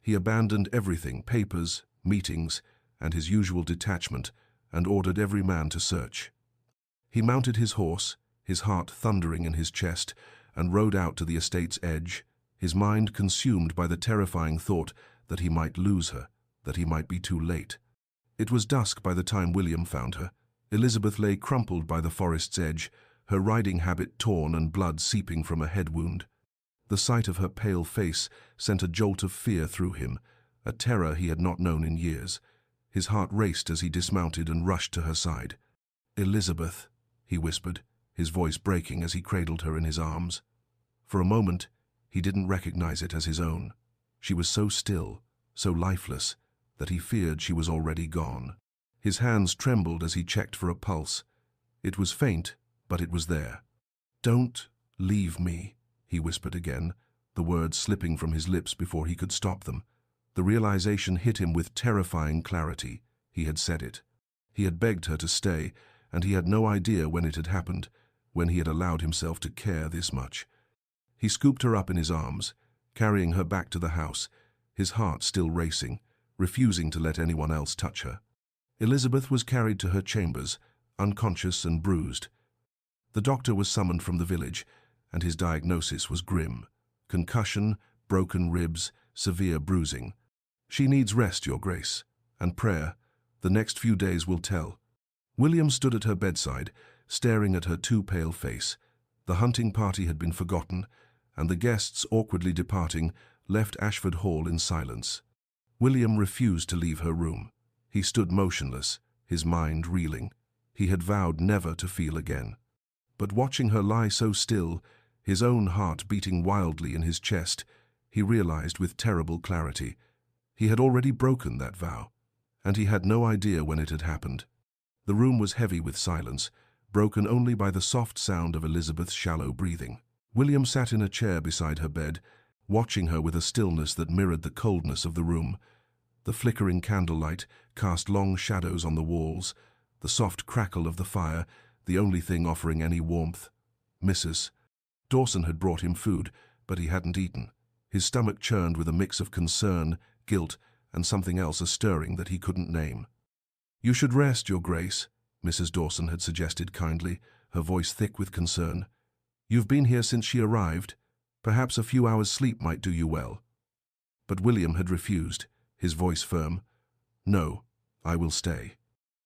He abandoned everything, papers, meetings, and his usual detachment, and ordered every man to search. He mounted his horse, his heart thundering in his chest, and rode out to the estate's edge, his mind consumed by the terrifying thought that he might lose her, that he might be too late. It was dusk by the time William found her. Elizabeth lay crumpled by the forest's edge, her riding habit torn and blood seeping from a head wound. The sight of her pale face sent a jolt of fear through him, a terror he had not known in years. His heart raced as he dismounted and rushed to her side. "Elizabeth," he whispered, his voice breaking as he cradled her in his arms. For a moment, he didn't recognize it as his own. She was so still, so lifeless, that he feared she was already gone. His hands trembled as he checked for a pulse. It was faint, but it was there. "Don't leave me," he whispered again, the words slipping from his lips before he could stop them. The realization hit him with terrifying clarity. He had said it. He had begged her to stay, and he had no idea when it had happened, when he had allowed himself to care this much. He scooped her up in his arms, carrying her back to the house, his heart still racing, refusing to let anyone else touch her. Elizabeth was carried to her chambers, unconscious and bruised. The doctor was summoned from the village, and his diagnosis was grim: concussion, broken ribs, severe bruising. "She needs rest, Your Grace, and prayer. The next few days will tell." William stood at her bedside, staring at her too pale face. The hunting party had been forgotten, and the guests, awkwardly departing, left Ashford Hall in silence. William refused to leave her room. He stood motionless, his mind reeling. He had vowed never to feel again. But watching her lie so still, his own heart beating wildly in his chest, he realized with terrible clarity he had already broken that vow, and he had no idea when it had happened. The room was heavy with silence, broken only by the soft sound of Elizabeth's shallow breathing. William sat in a chair beside her bed, watching her with a stillness that mirrored the coldness of the room. The flickering candlelight cast long shadows on the walls, the soft crackle of the fire, the only thing offering any warmth. Mrs. Dawson had brought him food, but he hadn't eaten. His stomach churned with a mix of concern, guilt, and something else a-stirring that he couldn't name. "You should rest, Your Grace," Mrs. Dawson had suggested kindly, her voice thick with concern. "You've been here since she arrived. Perhaps a few hours' sleep might do you well." But William had refused, his voice firm. "No, I will stay."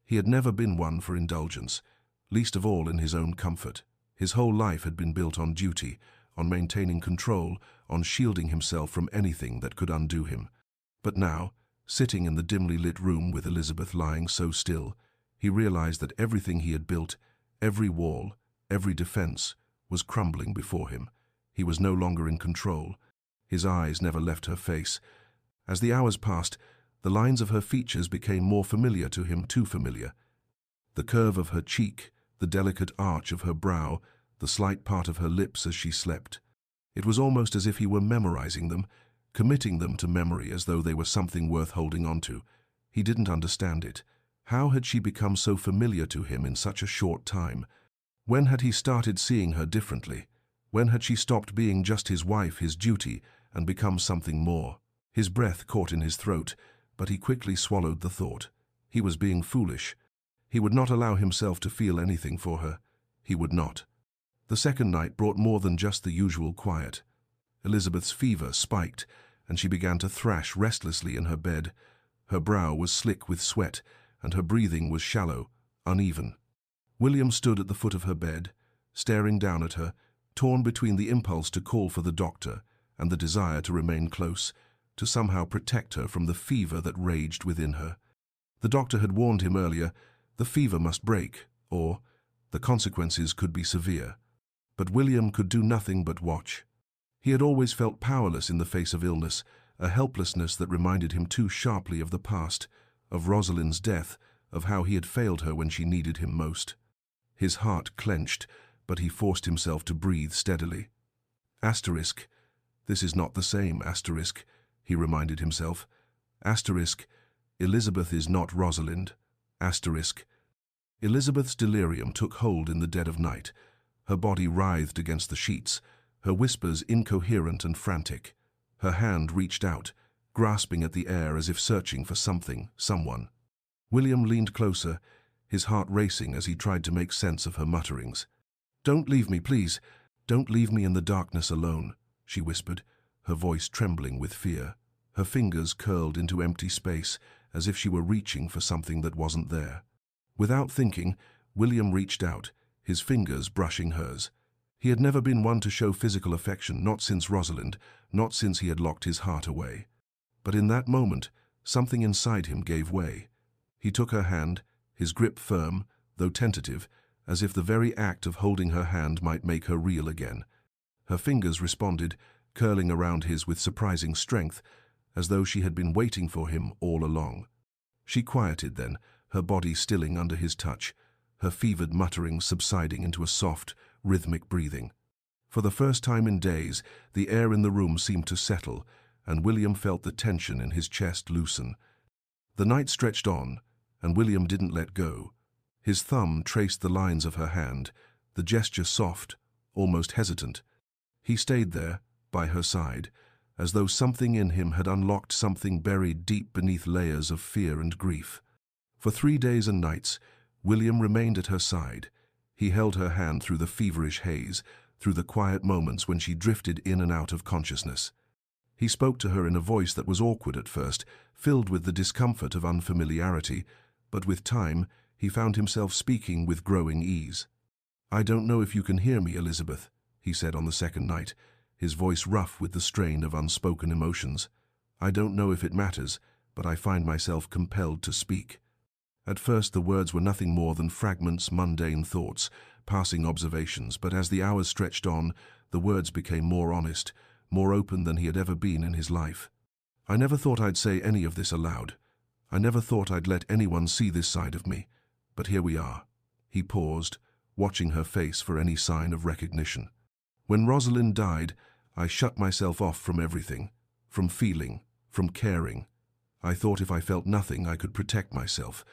He had never been one for indulgence, least of all in his own comfort. His whole life had been built on duty, on maintaining control, on shielding himself from anything that could undo him. But now, sitting in the dimly lit room with Elizabeth lying so still, he realized that everything he had built, every wall, every defense, was crumbling before him. He was no longer in control. His eyes never left her face. As the hours passed, the lines of her features became more familiar to him, too familiar. The curve of her cheek, the delicate arch of her brow, the slight part of her lips as she slept. It was almost as if he were memorizing them, committing them to memory as though they were something worth holding on to. He didn't understand it. How had she become so familiar to him in such a short time? When had he started seeing her differently? When had she stopped being just his wife, his duty, and become something more? His breath caught in his throat, but he quickly swallowed the thought. He was being foolish. He would not allow himself to feel anything for her. He would not. The second night brought more than just the usual quiet. Elizabeth's fever spiked, and she began to thrash restlessly in her bed. Her brow was slick with sweat, and her breathing was shallow, uneven. William stood at the foot of her bed, staring down at her, torn between the impulse to call for the doctor and the desire to remain close, to somehow protect her from the fever that raged within her. The doctor had warned him earlier, the fever must break, or the consequences could be severe. But William could do nothing but watch. He had always felt powerless in the face of illness, a helplessness that reminded him too sharply of the past, of Rosalind's death, of how he had failed her when she needed him most. His heart clenched, but he forced himself to breathe steadily. Asterisk. This is not the same, asterisk, he reminded himself. Asterisk. Elizabeth is not Rosalind. Asterisk. Elizabeth's delirium took hold in the dead of night. Her body writhed against the sheets, her whispers incoherent and frantic. Her hand reached out, grasping at the air as if searching for something, someone. William leaned closer, his heart racing as he tried to make sense of her mutterings. "Don't leave me, please. Don't leave me in the darkness alone," she whispered, her voice trembling with fear. Her fingers curled into empty space, as if she were reaching for something that wasn't there. Without thinking, William reached out, his fingers brushing hers. He had never been one to show physical affection, not since Rosalind, not since he had locked his heart away. But in that moment, something inside him gave way. He took her hand, his grip firm, though tentative, as if the very act of holding her hand might make her real again. Her fingers responded, curling around his with surprising strength, as though she had been waiting for him all along. She quieted then, her body stilling under his touch, her fevered mutterings subsiding into a soft, rhythmic breathing. For the first time in days, the air in the room seemed to settle, and William felt the tension in his chest loosen. The night stretched on, and William didn't let go. His thumb traced the lines of her hand, the gesture soft, almost hesitant. He stayed there, by her side, as though something in him had unlocked something buried deep beneath layers of fear and grief. For 3 days and nights, William remained at her side. He held her hand through the feverish haze, through the quiet moments when she drifted in and out of consciousness. He spoke to her in a voice that was awkward at first, filled with the discomfort of unfamiliarity, but with time, he found himself speaking with growing ease. "I don't know if you can hear me, Elizabeth," he said on the second night, his voice rough with the strain of unspoken emotions. "I don't know if it matters, but I find myself compelled to speak." At first the words were nothing more than fragments, mundane thoughts, passing observations, but as the hours stretched on, the words became more honest, more open than he had ever been in his life. "I never thought I'd say any of this aloud. I never thought I'd let anyone see this side of me. But here we are." He paused, watching her face for any sign of recognition. "When Rosalind died, I shut myself off from everything, from feeling, from caring. I thought if I felt nothing, I could protect myself,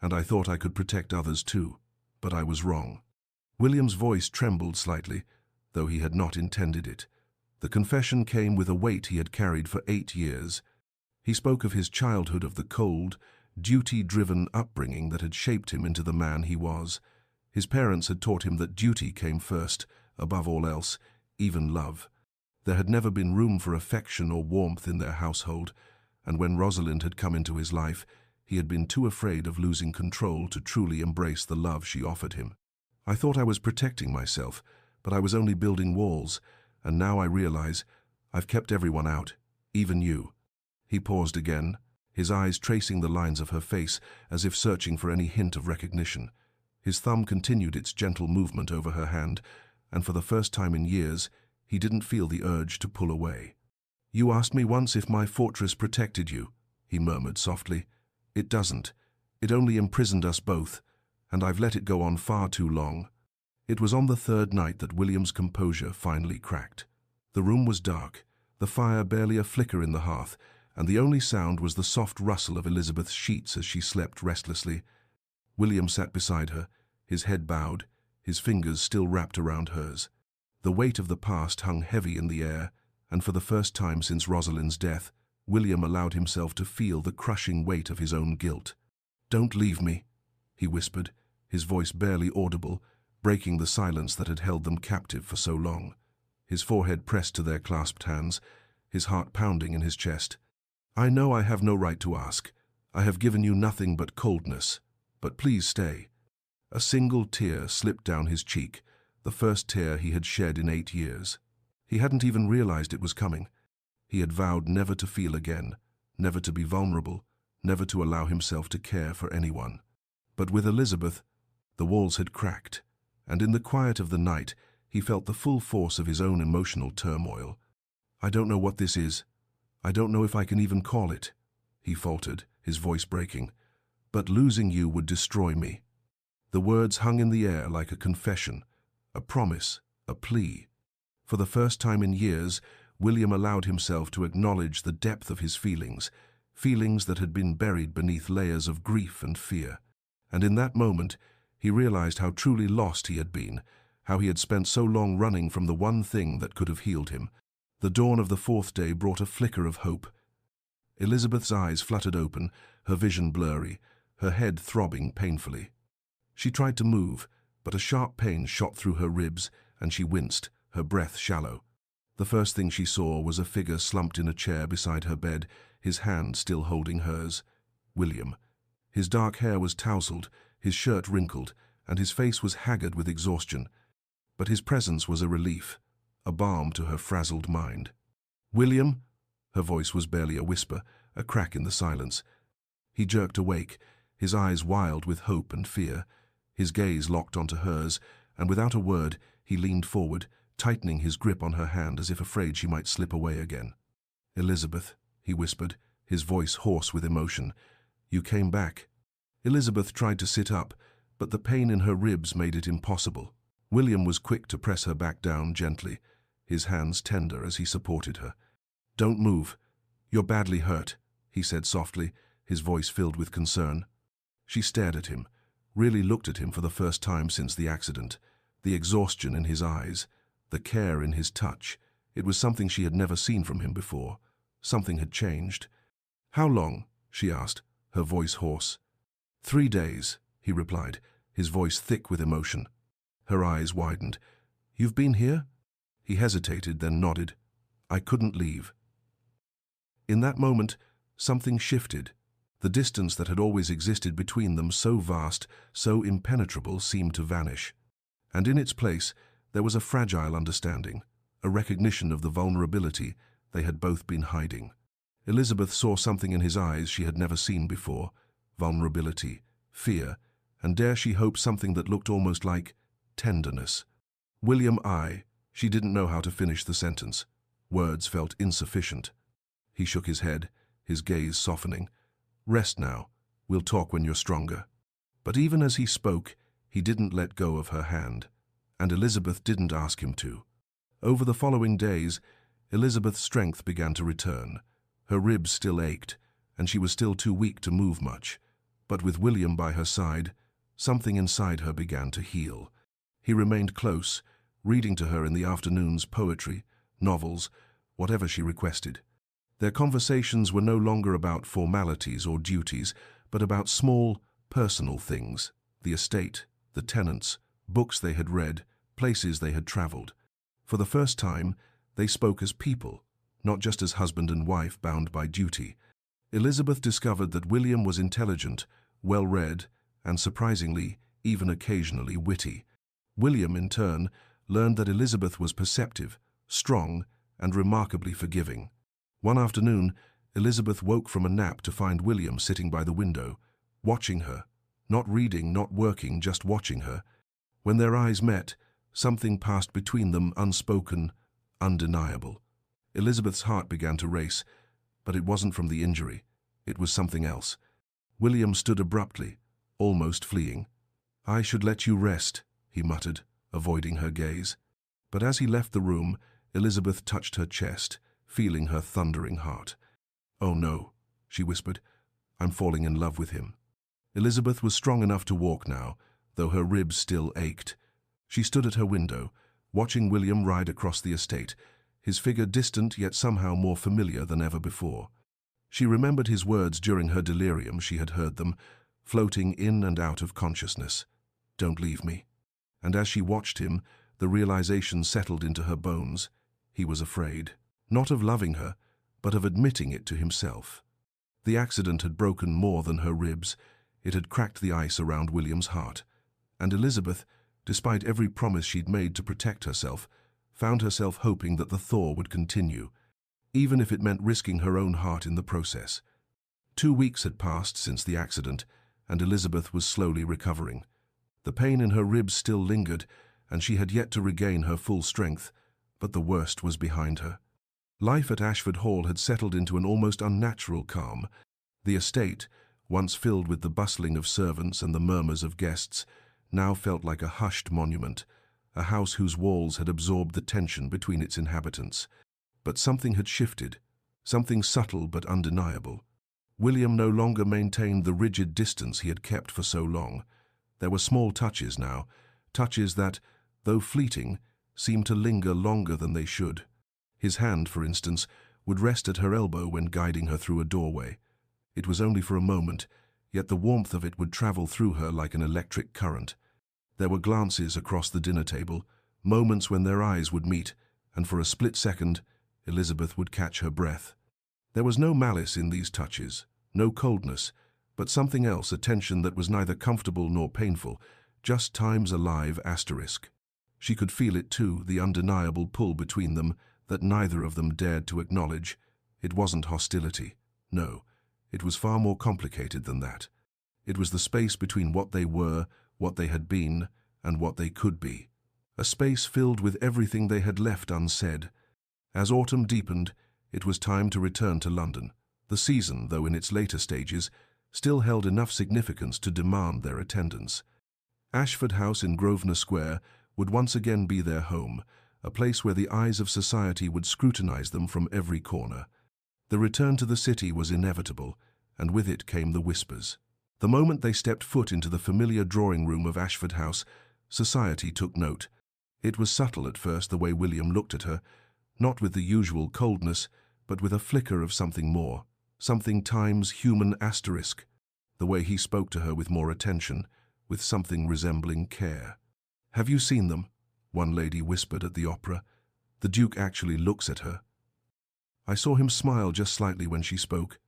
and I thought I could protect others too. But I was wrong." William's voice trembled slightly, though he had not intended it. The confession came with a weight he had carried for 8 years. He spoke of his childhood, of the cold, duty-driven upbringing that had shaped him into the man he was. His parents had taught him that duty came first, above all else, even love. There had never been room for affection or warmth in their household, and when Rosalind had come into his life, he had been too afraid of losing control to truly embrace the love she offered him. "I thought I was protecting myself, but I was only building walls, and now I realize I've kept everyone out, even you." He paused again, his eyes tracing the lines of her face as if searching for any hint of recognition. His thumb continued its gentle movement over her hand, and for the first time in years, he didn't feel the urge to pull away. "You asked me once if my fortress protected you," he murmured softly. "It doesn't. It only imprisoned us both, and I've let it go on far too long." It was on the third night that William's composure finally cracked. The room was dark, the fire barely a flicker in the hearth, and the only sound was the soft rustle of Elizabeth's sheets as she slept restlessly. William sat beside her, his head bowed, his fingers still wrapped around hers. The weight of the past hung heavy in the air, and for the first time since Rosalind's death, William allowed himself to feel the crushing weight of his own guilt. "Don't leave me," he whispered, his voice barely audible, breaking the silence that had held them captive for so long. His forehead pressed to their clasped hands, his heart pounding in his chest. "I know I have no right to ask. I have given you nothing but coldness. But please stay." A single tear slipped down his cheek, the first tear he had shed in 8 years. He hadn't even realized it was coming. He had vowed never to feel again, never to be vulnerable, never to allow himself to care for anyone. But with Elizabeth, the walls had cracked, and in the quiet of the night, he felt the full force of his own emotional turmoil. "I don't know what this is. I don't know if I can even call it," he faltered, his voice breaking. "But losing you would destroy me." The words hung in the air like a confession, a promise, a plea. For the first time in years, William allowed himself to acknowledge the depth of his feelings, feelings that had been buried beneath layers of grief and fear. And in that moment, he realized how truly lost he had been, how he had spent so long running from the one thing that could have healed him. The dawn of the 4th day brought a flicker of hope. Elizabeth's eyes fluttered open, her vision blurry, her head throbbing painfully. She tried to move, but a sharp pain shot through her ribs, and she winced, her breath shallow. The first thing she saw was a figure slumped in a chair beside her bed, his hand still holding hers. William. His dark hair was tousled, his shirt wrinkled, and his face was haggard with exhaustion. But his presence was a relief, a balm to her frazzled mind. "William?" Her voice was barely a whisper, a crack in the silence. He jerked awake, his eyes wild with hope and fear. His gaze locked onto hers, and without a word, he leaned forward, tightening his grip on her hand as if afraid she might slip away again. "Elizabeth," he whispered, his voice hoarse with emotion. "You came back." Elizabeth tried to sit up, but the pain in her ribs made it impossible. William was quick to press her back down gently, his hands tender as he supported her. "Don't move. You're badly hurt," he said softly, his voice filled with concern. She stared at him, really looked at him for the first time since the accident. The exhaustion in his eyes, the care in his touch. It was something she had never seen from him before. Something had changed. "How long?" she asked, her voice hoarse. 3 days, he replied, his voice thick with emotion. Her eyes widened. "You've been here?" He hesitated, then nodded. "I couldn't leave." In that moment, something shifted. The distance that had always existed between them, so vast, so impenetrable, seemed to vanish. And in its place, there was a fragile understanding, a recognition of the vulnerability they had both been hiding. Elizabeth saw something in his eyes she had never seen before: vulnerability, fear, and dare she hope something that looked almost like tenderness. "William, she didn't know how to finish the sentence. Words felt insufficient. He shook his head, his gaze softening. "Rest now. We'll talk when you're stronger." But even as he spoke, he didn't let go of her hand, and Elizabeth didn't ask him to. Over the following days, Elizabeth's strength began to return. Her ribs still ached, and she was still too weak to move much. But with William by her side, something inside her began to heal. He remained close, reading to her in the afternoons poetry, novels, whatever she requested. Their conversations were no longer about formalities or duties, but about small, personal things: the estate, the tenants, books they had read, places they had traveled. For the first time, they spoke as people, not just as husband and wife bound by duty. Elizabeth discovered that William was intelligent, well-read, and surprisingly, even occasionally witty. William, in turn, learned that Elizabeth was perceptive, strong, and remarkably forgiving. One afternoon, Elizabeth woke from a nap to find William sitting by the window, watching her, not reading, not working, just watching her. When their eyes met, something passed between them, unspoken, undeniable. Elizabeth's heart began to race, but it wasn't from the injury. It was something else. William stood abruptly, almost fleeing. "I should let you rest," he muttered, avoiding her gaze. But as he left the room, Elizabeth touched her chest, feeling her thundering heart. "Oh no," she whispered. "I'm falling in love with him." Elizabeth was strong enough to walk now, though her ribs still ached. She stood at her window, watching William ride across the estate, his figure distant yet somehow more familiar than ever before. She remembered his words during her delirium. She had heard them, floating in and out of consciousness. "Don't leave me." And as she watched him, the realization settled into her bones. He was afraid, not of loving her, but of admitting it to himself. The accident had broken more than her ribs. It had cracked the ice around William's heart. And Elizabeth, despite every promise she'd made to protect herself, found herself hoping that the thaw would continue, even if it meant risking her own heart in the process. 2 weeks had passed since the accident, and Elizabeth was slowly recovering. The pain in her ribs still lingered, and she had yet to regain her full strength, but the worst was behind her. Life at Ashford Hall had settled into an almost unnatural calm. The estate, once filled with the bustling of servants and the murmurs of guests, now felt like a hushed monument, a house whose walls had absorbed the tension between its inhabitants. But something had shifted, something subtle but undeniable. William no longer maintained the rigid distance he had kept for so long. There were small touches now, touches that, though fleeting, seemed to linger longer than they should. His hand, for instance, would rest at her elbow when guiding her through a doorway. It was only for a moment, yet the warmth of it would travel through her like an electric current. There were glances across the dinner table, moments when their eyes would meet, and for a split second, Elizabeth would catch her breath. There was no malice in these touches, no coldness, but something else, a tension that was neither comfortable nor painful, just times alive asterisk. She could feel it too, the undeniable pull between them that neither of them dared to acknowledge. It wasn't hostility. No, it was far more complicated than that. It was the space between what they were, what they had been, and what they could be. A space filled with everything they had left unsaid. As autumn deepened, it was time to return to London. The season, though in its later stages, still held enough significance to demand their attendance. Ashford House in Grosvenor Square would once again be their home, a place where the eyes of society would scrutinize them from every corner. The return to the city was inevitable, and with it came the whispers. The moment they stepped foot into the familiar drawing room of Ashford House, society took note. It was subtle at first, the way William looked at her, not with the usual coldness, but with a flicker of something more, something times human asterisk. The way he spoke to her with more attention, with something resembling care. "Have you seen them?" one lady whispered at the opera. "The Duke actually looks at her." "I saw him smile just slightly when she spoke.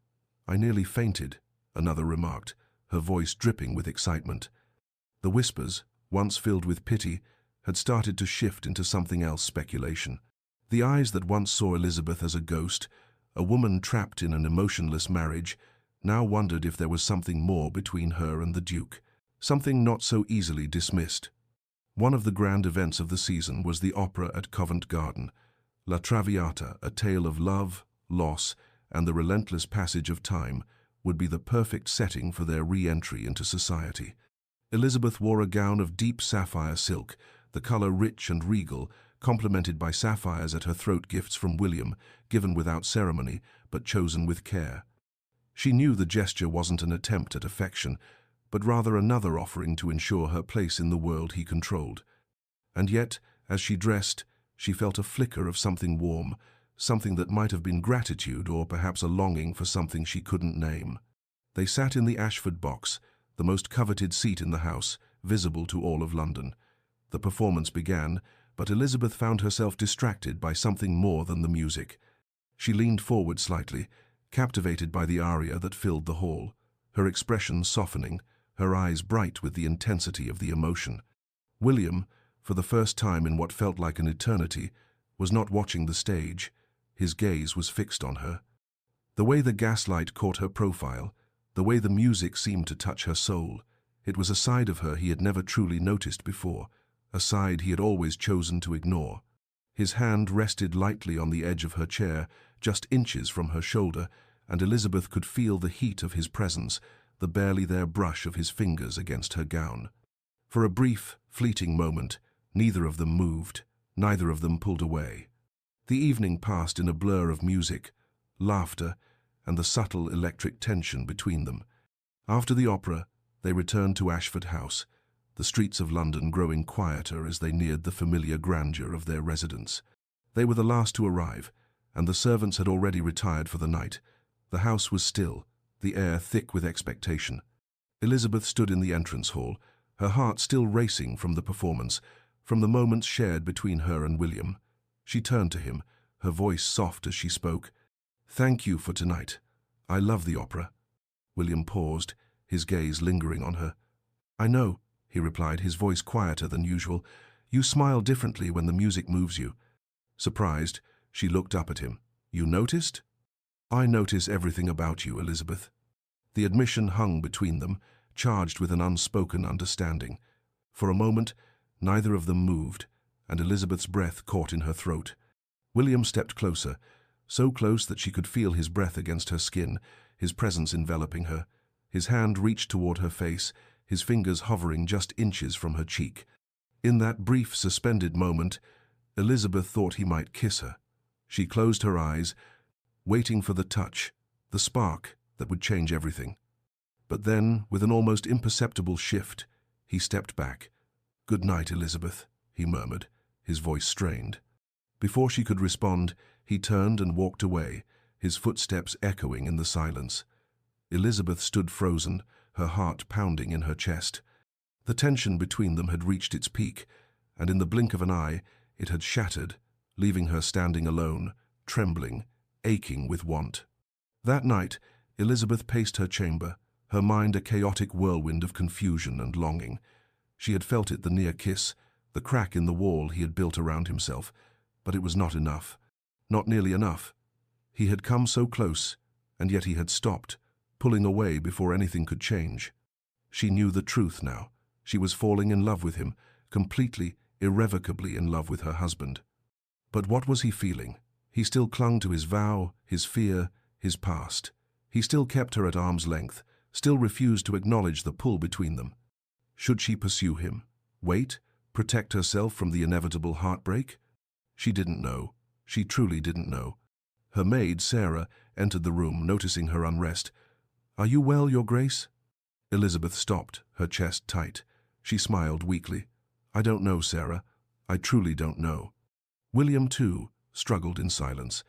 I nearly fainted," another remarked, her voice dripping with excitement. The whispers, once filled with pity, had started to shift into something else, speculation. The eyes that once saw Elizabeth as a ghost, a woman trapped in an emotionless marriage, now wondered if there was something more between her and the Duke, something not so easily dismissed. One of the grand events of the season was the opera at Covent Garden, La Traviata, a tale of love, loss, and the relentless passage of time, would be the perfect setting for their re-entry into society. Elizabeth wore a gown of deep sapphire silk, the color rich and regal, complemented by sapphires at her throat, gifts from William, given without ceremony, but chosen with care. She knew the gesture wasn't an attempt at affection, but rather another offering to ensure her place in the world he controlled. And yet, as she dressed, she felt a flicker of something warm, something that might have been gratitude or perhaps a longing for something she couldn't name. They sat in the Ashford box, the most coveted seat in the house, visible to all of London. The performance began, but Elizabeth found herself distracted by something more than the music. She leaned forward slightly, captivated by the aria that filled the hall, her expression softening, her eyes bright with the intensity of the emotion. William, for the first time in what felt like an eternity, was not watching the stage. His gaze was fixed on her. The way the gaslight caught her profile, the way the music seemed to touch her soul, it was a side of her he had never truly noticed before, a side he had always chosen to ignore. His hand rested lightly on the edge of her chair, just inches from her shoulder, and Elizabeth could feel the heat of his presence, the barely there brush of his fingers against her gown. For a brief, fleeting moment, neither of them moved, neither of them pulled away. The evening passed in a blur of music, laughter, and the subtle electric tension between them. After the opera, they returned to Ashford House, the streets of London growing quieter as they neared the familiar grandeur of their residence. They were the last to arrive, and the servants had already retired for the night. The house was still, the air thick with expectation. Elizabeth stood in the entrance hall, her heart still racing from the performance, from the moments shared between her and William. She turned to him, her voice soft as she spoke. "Thank you for tonight. I love the opera." William paused, his gaze lingering on her. "I know," he replied, his voice quieter than usual. "You smile differently when the music moves you." Surprised, she looked up at him. "You noticed?" "I notice everything about you, Elizabeth." The admission hung between them, charged with an unspoken understanding. For a moment, neither of them moved, and Elizabeth's breath caught in her throat. William stepped closer, so close that she could feel his breath against her skin, his presence enveloping her. His hand reached toward her face, his fingers hovering just inches from her cheek. In that brief, suspended moment, Elizabeth thought he might kiss her. She closed her eyes, waiting for the touch, the spark that would change everything. But then, with an almost imperceptible shift, he stepped back. "Good night, Elizabeth," he murmured, his voice strained. Before she could respond, he turned and walked away, his footsteps echoing in the silence. Elizabeth stood frozen, her heart pounding in her chest. The tension between them had reached its peak, and in the blink of an eye, it had shattered, leaving her standing alone, trembling, aching with want. That night, Elizabeth paced her chamber, her mind a chaotic whirlwind of confusion and longing. She had felt it, the near kiss, the crack in the wall he had built around himself, but it was not enough. Not nearly enough. He had come so close, and yet he had stopped, pulling away before anything could change. She knew the truth now. She was falling in love with him, completely, irrevocably in love with her husband. But what was he feeling? He still clung to his vow, his fear, his past. He still kept her at arm's length, still refused to acknowledge the pull between them. Should she pursue him? Wait? Protect herself from the inevitable heartbreak? She didn't know. She truly didn't know. Her maid, Sarah, entered the room, noticing her unrest. "Are you well, Your Grace?" Elizabeth stopped, her chest tight. She smiled weakly. I don't know, Sarah. I truly don't know. William, too, struggled in silence.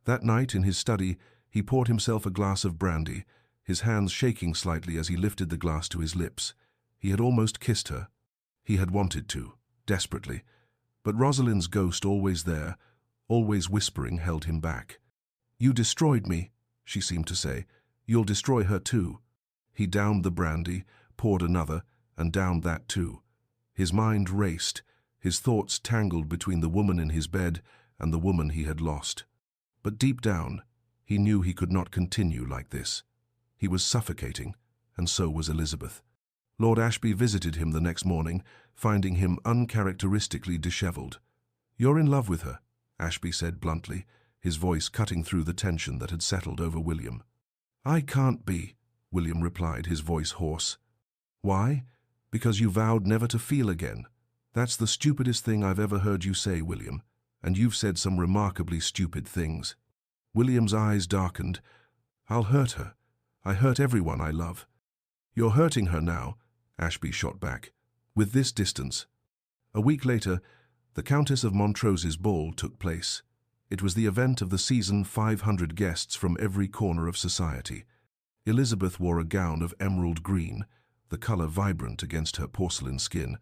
That night, in his study, he poured himself a glass of brandy, his hands shaking slightly as he lifted the glass to his lips. He had almost kissed her. He had wanted to, desperately. But Rosalind's ghost, always there, always whispering, held him back. You destroyed me, she seemed to say. You'll destroy her too. He downed the brandy, poured another, and downed that too. His mind raced, his thoughts tangled between the woman in his bed and the woman he had lost. But deep down, he knew he could not continue like this. He was suffocating, and so was Elizabeth. Lord Ashby visited him the next morning, finding him uncharacteristically dishevelled. You're in love with her, Ashby said bluntly, his voice cutting through the tension that had settled over William. I can't be, William replied, his voice hoarse. Why? Because you vowed never to feel again. That's the stupidest thing I've ever heard you say, William, and you've said some remarkably stupid things. William's eyes darkened. I'll hurt her. I hurt everyone I love. You're hurting her now, Ashby shot back. With this distance. A week later, the Countess of Montrose's ball took place. It was the event of the season, 500 guests from every corner of society. Elizabeth wore a gown of emerald green, the colour vibrant against her porcelain skin.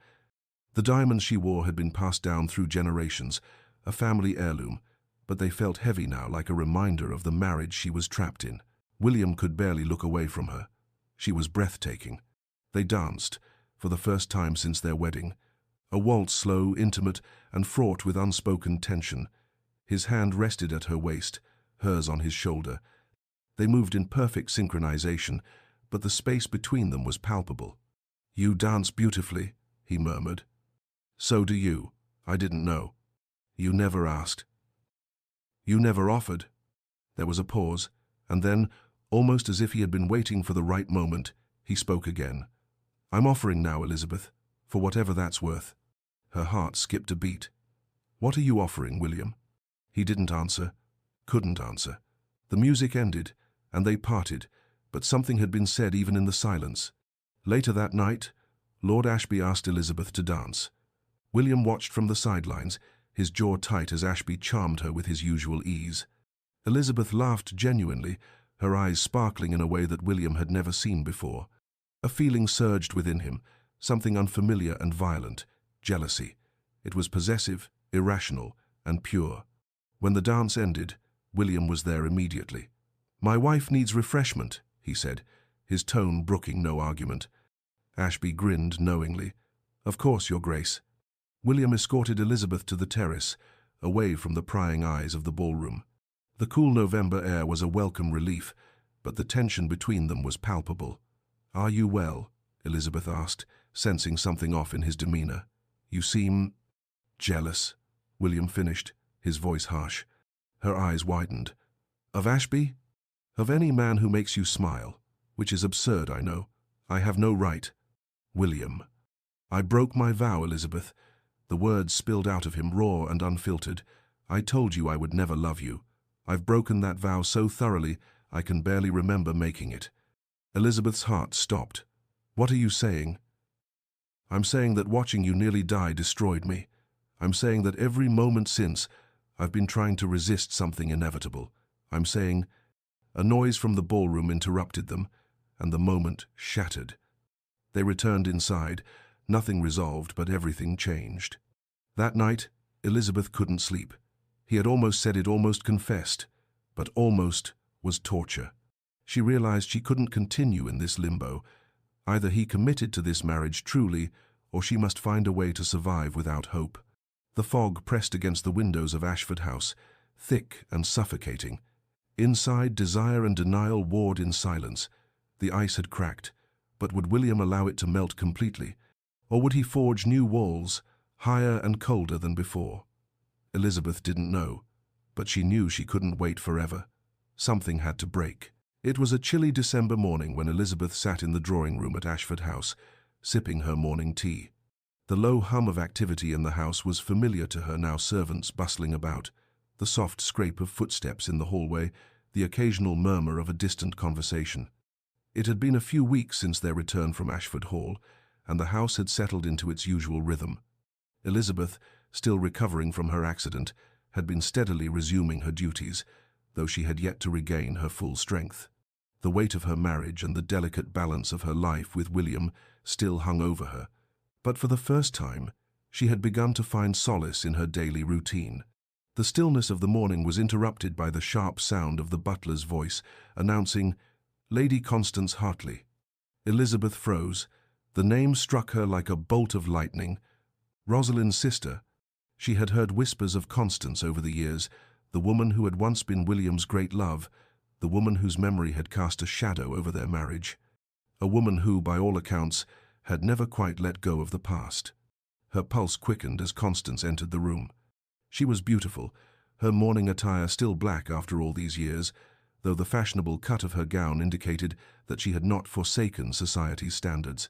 The diamonds she wore had been passed down through generations, a family heirloom, but they felt heavy now, like a reminder of the marriage she was trapped in. William could barely look away from her. She was breathtaking. They danced, for the first time since their wedding. A waltz, slow, intimate, and fraught with unspoken tension. His hand rested at her waist, hers on his shoulder. They moved in perfect synchronization, but the space between them was palpable. You dance beautifully, he murmured. So do you. I didn't know. You never asked. You never offered. There was a pause, and then, almost as if he had been waiting for the right moment, he spoke again. I'm offering now, Elizabeth, for whatever that's worth. Her heart skipped a beat. What are you offering, William? He didn't answer, couldn't answer. The music ended, and they parted, but something had been said even in the silence. Later that night, Lord Ashby asked Elizabeth to dance. William watched from the sidelines, his jaw tight as Ashby charmed her with his usual ease. Elizabeth laughed genuinely, her eyes sparkling in a way that William had never seen before. A feeling surged within him, something unfamiliar and violent, jealousy. It was possessive, irrational, and pure. When the dance ended, William was there immediately. My wife needs refreshment, he said, his tone brooking no argument. Ashby grinned knowingly. Of course, Your Grace. William escorted Elizabeth to the terrace, away from the prying eyes of the ballroom. The cool November air was a welcome relief, but the tension between them was palpable. Are you well? Elizabeth asked, sensing something off in his demeanor. You seem jealous, William finished, his voice harsh. Her eyes widened. Of Ashby? Of any man who makes you smile, which is absurd, I know. I have no right. William. I broke my vow, Elizabeth. The words spilled out of him, raw and unfiltered. I told you I would never love you. I've broken that vow so thoroughly I can barely remember making it. Elizabeth's heart stopped. What are you saying? I'm saying that watching you nearly die destroyed me. I'm saying that every moment since, I've been trying to resist something inevitable. I'm saying... A noise from the ballroom interrupted them, and the moment shattered. They returned inside, nothing resolved, but everything changed. That night, Elizabeth couldn't sleep. He had almost said it, almost confessed, but almost was torture. She realized she couldn't continue in this limbo. Either he committed to this marriage truly, or she must find a way to survive without hope. The fog pressed against the windows of Ashford House, thick and suffocating. Inside, desire and denial warred in silence. The ice had cracked, but would William allow it to melt completely? Or would he forge new walls, higher and colder than before? Elizabeth didn't know, but she knew she couldn't wait forever. Something had to break. It was a chilly December morning when Elizabeth sat in the drawing room at Ashford House, sipping her morning tea. The low hum of activity in the house was familiar to her now, servants bustling about, the soft scrape of footsteps in the hallway, the occasional murmur of a distant conversation. It had been a few weeks since their return from Ashford Hall, and the house had settled into its usual rhythm. Elizabeth, still recovering from her accident, had been steadily resuming her duties, though she had yet to regain her full strength. The weight of her marriage and the delicate balance of her life with William still hung over her, but for the first time, she had begun to find solace in her daily routine. The stillness of the morning was interrupted by the sharp sound of the butler's voice, announcing, "Lady Constance Hartley." Elizabeth froze. The name struck her like a bolt of lightning. Rosalind's sister. She had heard whispers of Constance over the years, the woman who had once been William's great love, the woman whose memory had cast a shadow over their marriage. A woman who, by all accounts, had never quite let go of the past. Her pulse quickened as Constance entered the room. She was beautiful, her mourning attire still black after all these years, though the fashionable cut of her gown indicated that she had not forsaken society's standards.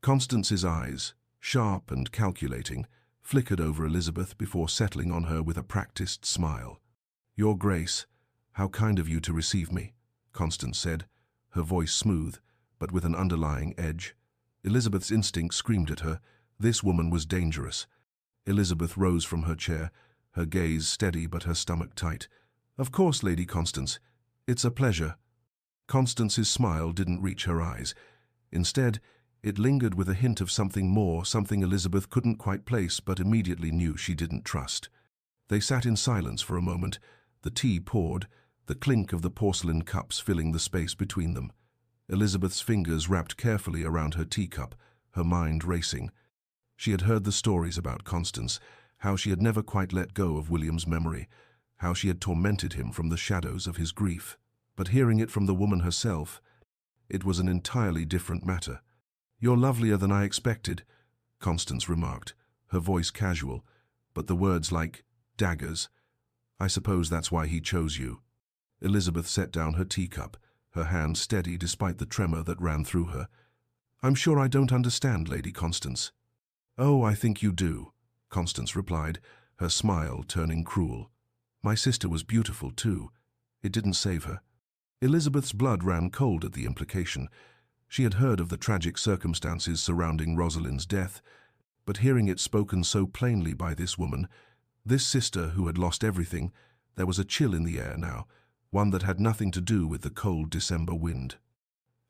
Constance's eyes, sharp and calculating, flickered over Elizabeth before settling on her with a practiced smile. "Your Grace, how kind of you to receive me," Constance said, her voice smooth, but with an underlying edge. Elizabeth's instinct screamed at her. This woman was dangerous. Elizabeth rose from her chair, her gaze steady but her stomach tight. "Of course, Lady Constance. It's a pleasure." Constance's smile didn't reach her eyes. Instead, it lingered with a hint of something more, something Elizabeth couldn't quite place but immediately knew she didn't trust. They sat in silence for a moment, the tea poured, the clink of the porcelain cups filling the space between them. Elizabeth's fingers wrapped carefully around her teacup, her mind racing. She had heard the stories about Constance, how she had never quite let go of William's memory, how she had tormented him from the shadows of his grief. But hearing it from the woman herself, it was an entirely different matter. "You're lovelier than I expected," Constance remarked, her voice casual, but the words like daggers. "I suppose that's why he chose you." Elizabeth set down her teacup, her hand steady despite the tremor that ran through her. "I'm sure I don't understand, Lady Constance." "Oh, I think you do," Constance replied, her smile turning cruel. "My sister was beautiful, too. It didn't save her." Elizabeth's blood ran cold at the implication. She had heard of the tragic circumstances surrounding Rosalind's death, but hearing it spoken so plainly by this woman, this sister who had lost everything, there was a chill in the air now, one that had nothing to do with the cold December wind.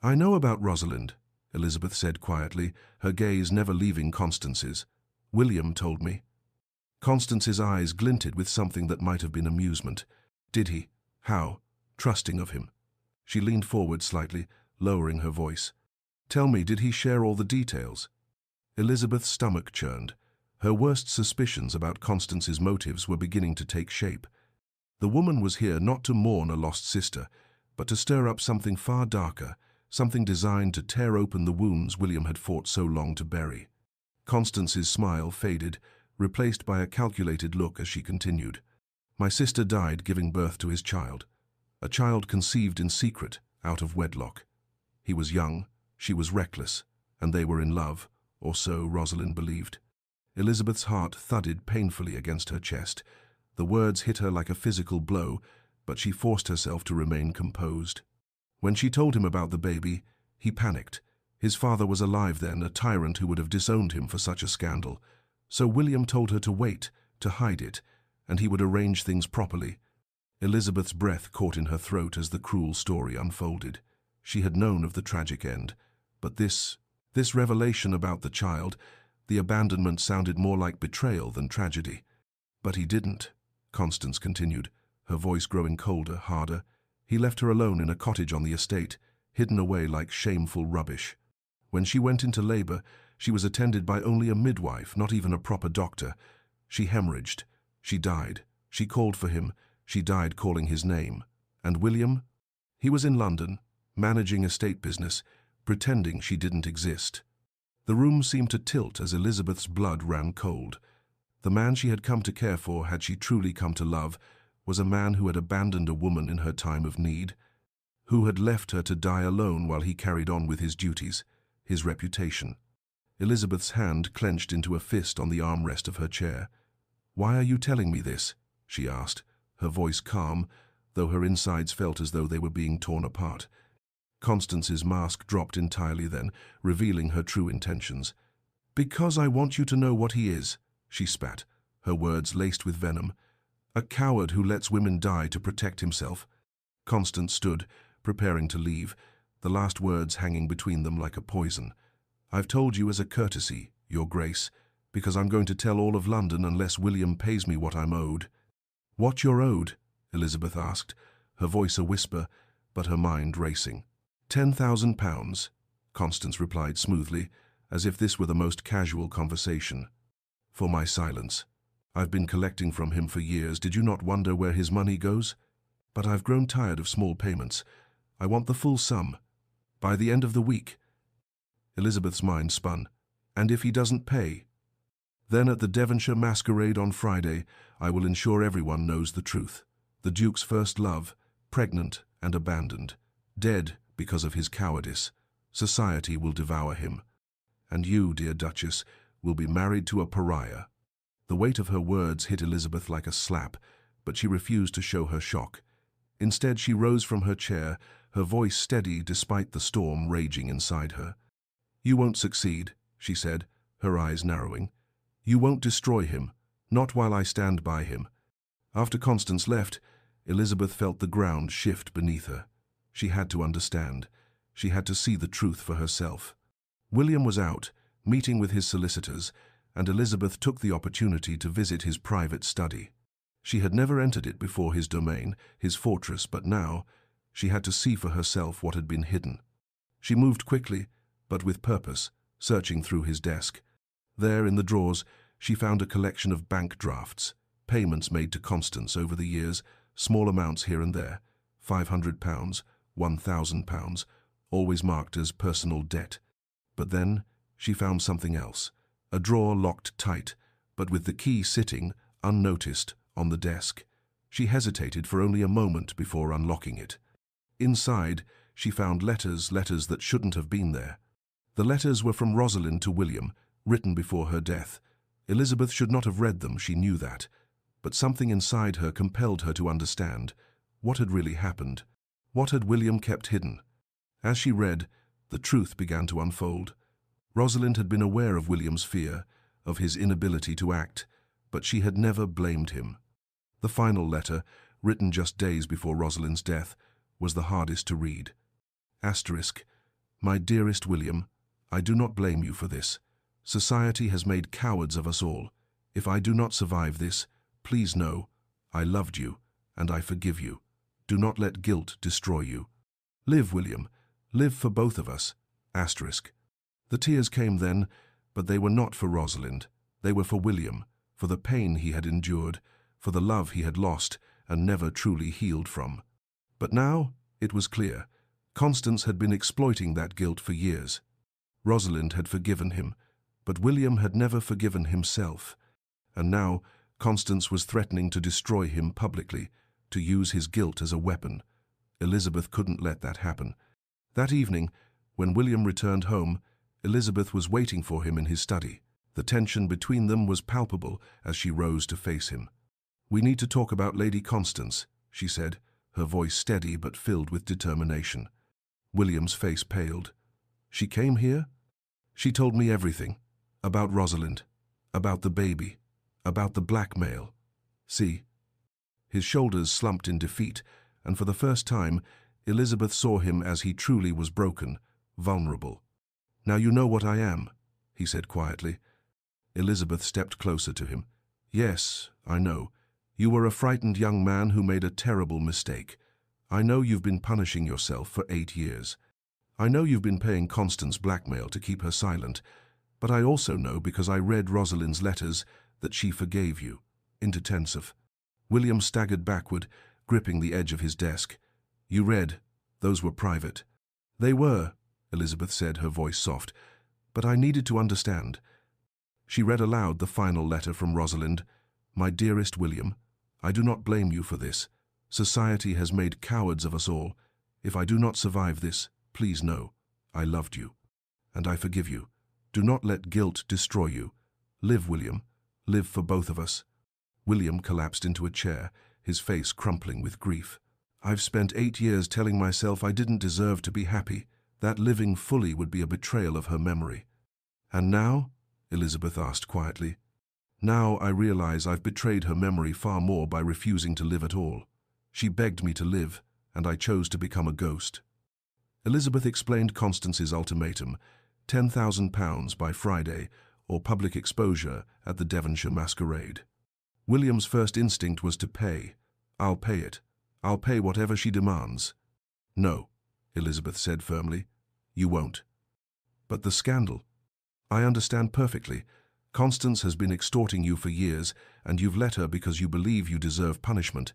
"I know about Rosalind," Elizabeth said quietly, her gaze never leaving Constance's. "William told me." Constance's eyes glinted with something that might have been amusement. "Did he? How? Trusting of him." She leaned forward slightly, lowering her voice. "Tell me, did he share all the details?" Elizabeth's stomach churned. Her worst suspicions about Constance's motives were beginning to take shape. The woman was here not to mourn a lost sister, but to stir up something far darker, something designed to tear open the wounds William had fought so long to bury. Constance's smile faded, replaced by a calculated look as she continued. "My sister died giving birth to his child. A child conceived in secret, out of wedlock. He was young, she was reckless, and they were in love, or so Rosalind believed." Elizabeth's heart thudded painfully against her chest. The words hit her like a physical blow, but she forced herself to remain composed. When she told him about the baby, he panicked. His father was alive then, a tyrant who would have disowned him for such a scandal. So William told her to wait, to hide it, and he would arrange things properly. Elizabeth's breath caught in her throat as the cruel story unfolded. She had known of the tragic end, but this revelation about the child, the abandonment, sounded more like betrayal than tragedy. "But he didn't," Constance continued, her voice growing colder, harder. "He left her alone in a cottage on the estate, hidden away like shameful rubbish. When she went into labor, she was attended by only a midwife, not even a proper doctor. She hemorrhaged. She died. She called for him. She died calling his name. And William? He was in London, managing estate business, pretending she didn't exist." The room seemed to tilt as Elizabeth's blood ran cold. The man she had come to care for, had she truly come to love, was a man who had abandoned a woman in her time of need, who had left her to die alone while he carried on with his duties, his reputation. Elizabeth's hand clenched into a fist on the armrest of her chair. "Why are you telling me this?" she asked, her voice calm, though her insides felt as though they were being torn apart. Constance's mask dropped entirely then, revealing her true intentions. "Because I want you to know what he is," she spat, her words laced with venom. "A coward who lets women die to protect himself." Constance stood, preparing to leave, the last words hanging between them like a poison. "I've told you as a courtesy, Your Grace, because I'm going to tell all of London unless William pays me what I'm owed." "What you're owed?" Elizabeth asked, her voice a whisper, but her mind racing. £10,000, Constance replied smoothly, as if this were the most casual conversation. "For my silence. I've been collecting from him for years. Did you not wonder where his money goes? But I've grown tired of small payments. I want the full sum. By the end of the week." Elizabeth's mind spun. "And if he doesn't pay?" "Then at the Devonshire masquerade on Friday, I will ensure everyone knows the truth. The Duke's first love, pregnant and abandoned, dead because of his cowardice. Society will devour him. And you, dear Duchess, will be married to a pariah." The weight of her words hit Elizabeth like a slap, but she refused to show her shock. Instead, she rose from her chair, her voice steady despite the storm raging inside her. "You won't succeed," she said, her eyes narrowing. "You won't destroy him, not while I stand by him." After Constance left, Elizabeth felt the ground shift beneath her. She had to understand. She had to see the truth for herself. William was out, meeting with his solicitors, and Elizabeth took the opportunity to visit his private study. She had never entered it before, his domain, his fortress, but now she had to see for herself what had been hidden. She moved quickly, but with purpose, searching through his desk. There, in the drawers, she found a collection of bank drafts, payments made to Constance over the years, small amounts here and there, £500, £1,000, always marked as personal debt. But then she found something else, a drawer locked tight, but with the key sitting, unnoticed, on the desk. She hesitated for only a moment before unlocking it. Inside, she found letters that shouldn't have been there. The letters were from Rosalind to William, written before her death. Elizabeth should not have read them, she knew that. But something inside her compelled her to understand. What had really happened? What had William kept hidden? As she read, the truth began to unfold. Rosalind had been aware of William's fear, of his inability to act, but she had never blamed him. The final letter, written just days before Rosalind's death, was the hardest to read. Asterisk, "My dearest William, I do not blame you for this. Society has made cowards of us all. If I do not survive this, please know, I loved you, and I forgive you. Do not let guilt destroy you. Live, William, live for both of us." Asterisk. The tears came then, but they were not for Rosalind. They were for William, for the pain he had endured, for the love he had lost and never truly healed from. But now it was clear. Constance had been exploiting that guilt for years. Rosalind had forgiven him, but William had never forgiven himself. And now Constance was threatening to destroy him publicly, to use his guilt as a weapon. Elizabeth couldn't let that happen. That evening, when William returned home, Elizabeth was waiting for him in his study. The tension between them was palpable as she rose to face him. "We need to talk about Lady Constance," she said, her voice steady but filled with determination. William's face paled. "She came here? She told me everything. About Rosalind, about the baby, about the blackmail. See?" His shoulders slumped in defeat, and for the first time, Elizabeth saw him as he truly was, broken, vulnerable. "Now you know what I am," he said quietly. Elizabeth stepped closer to him. "Yes, I know. You were a frightened young man who made a terrible mistake. I know you've been punishing yourself for 8 years. I know you've been paying Constance blackmail to keep her silent, but I also know, because I read Rosalind's letters, that she forgave you." Intensive. William staggered backward, gripping the edge of his desk. "You read. Those were private." "They were," Elizabeth said, her voice soft, "but I needed to understand." She read aloud the final letter from Rosalind. "My dearest William, I do not blame you for this. Society has made cowards of us all. If I do not survive this, please know, I loved you, and I forgive you. Do not let guilt destroy you. Live, William, live for both of us." William collapsed into a chair, his face crumpling with grief. I've spent 8 years telling myself I didn't deserve to be happy, that living fully would be a betrayal of her memory. And now? Elizabeth asked quietly. Now I realize I've betrayed her memory far more by refusing to live at all. She begged me to live, and I chose to become a ghost. Elizabeth explained Constance's ultimatum, £10,000 by Friday, or public exposure at the Devonshire masquerade. William's first instinct was to pay. I'll pay it. I'll pay whatever she demands. No, Elizabeth said firmly. You won't. But the scandal. I understand perfectly. Constance has been extorting you for years, and you've let her because you believe you deserve punishment.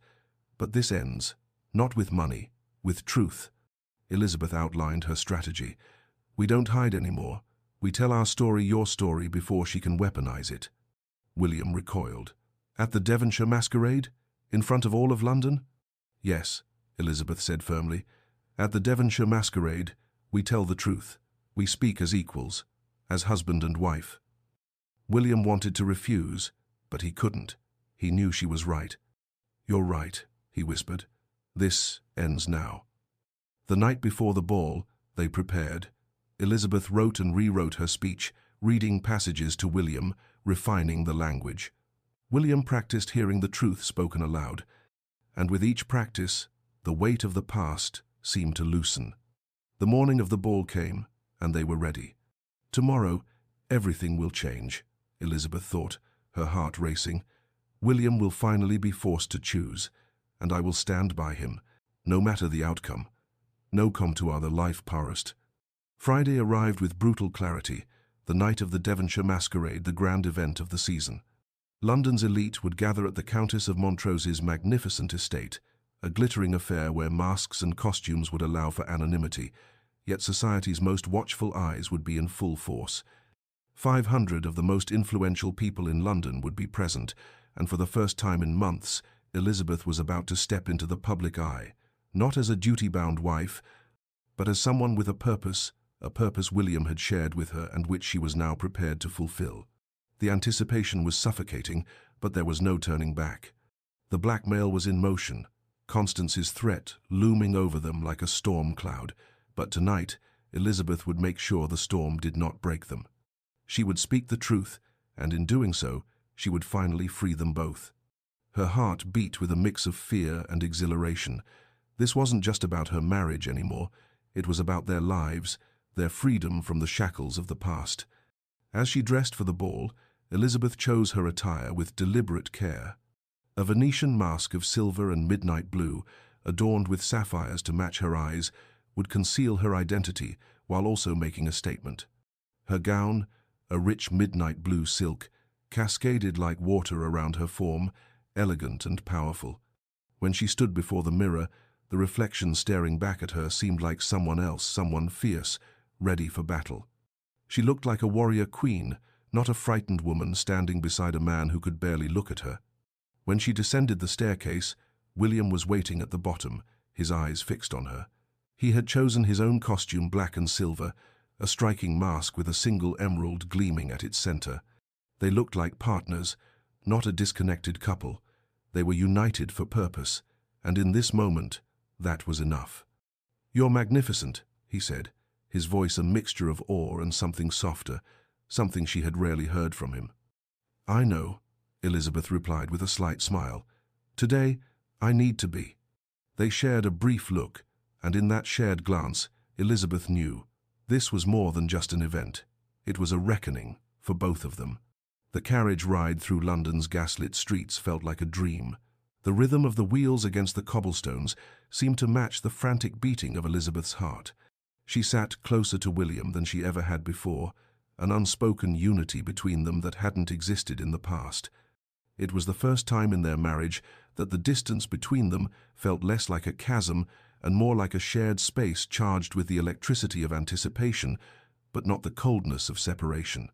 But this ends, not with money, with truth. Elizabeth outlined her strategy. We don't hide anymore. We tell our story, your story, before she can weaponize it. William recoiled. At the Devonshire masquerade? In front of all of London? Yes, Elizabeth said firmly. At the Devonshire masquerade, we tell the truth. We speak as equals, as husband and wife. William wanted to refuse, but he couldn't. He knew she was right. You're right, he whispered. This ends now. The night before the ball, they prepared. Elizabeth wrote and rewrote her speech, reading passages to William, refining the language. William practiced hearing the truth spoken aloud, and with each practice, the weight of the past seemed to loosen. The morning of the ball came, and they were ready. Tomorrow, everything will change, Elizabeth thought, her heart racing. William will finally be forced to choose, and I will stand by him, no matter the outcome. No come to other life past. Friday arrived with brutal clarity, the night of the Devonshire masquerade, the grand event of the season. London's elite would gather at the Countess of Montrose's magnificent estate, a glittering affair where masks and costumes would allow for anonymity, yet society's most watchful eyes would be in full force. 500 of the most influential people in London would be present, and for the first time in months, Elizabeth was about to step into the public eye, not as a duty-bound wife, but as someone with a purpose William had shared with her and which she was now prepared to fulfill. The anticipation was suffocating, but there was no turning back. The blackmail was in motion, Constance's threat looming over them like a storm cloud, but tonight Elizabeth would make sure the storm did not break them. She would speak the truth, and in doing so, she would finally free them both. Her heart beat with a mix of fear and exhilaration. This wasn't just about her marriage anymore, it was about their lives, their freedom from the shackles of the past. As she dressed for the ball, Elizabeth chose her attire with deliberate care. A Venetian mask of silver and midnight blue, adorned with sapphires to match her eyes, would conceal her identity while also making a statement. Her gown, a rich midnight blue silk, cascaded like water around her form, elegant and powerful. When she stood before the mirror, the reflection staring back at her seemed like someone else, someone fierce, ready for battle. She looked like a warrior queen, not a frightened woman standing beside a man who could barely look at her. When she descended the staircase, William was waiting at the bottom, his eyes fixed on her. He had chosen his own costume, black and silver, a striking mask with a single emerald gleaming at its center. They looked like partners, not a disconnected couple. They were united for purpose, and in this moment, that was enough. "You're magnificent," he said, his voice a mixture of awe and something softer, something she had rarely heard from him. "I know," Elizabeth replied with a slight smile. "Today, I need to be." They shared a brief look, and in that shared glance, Elizabeth knew this was more than just an event. It was a reckoning for both of them. The carriage ride through London's gaslit streets felt like a dream. The rhythm of the wheels against the cobblestones seemed to match the frantic beating of Elizabeth's heart. She sat closer to William than she ever had before, an unspoken unity between them that hadn't existed in the past. It was the first time in their marriage that the distance between them felt less like a chasm and more like a shared space charged with the electricity of anticipation, but not the coldness of separation.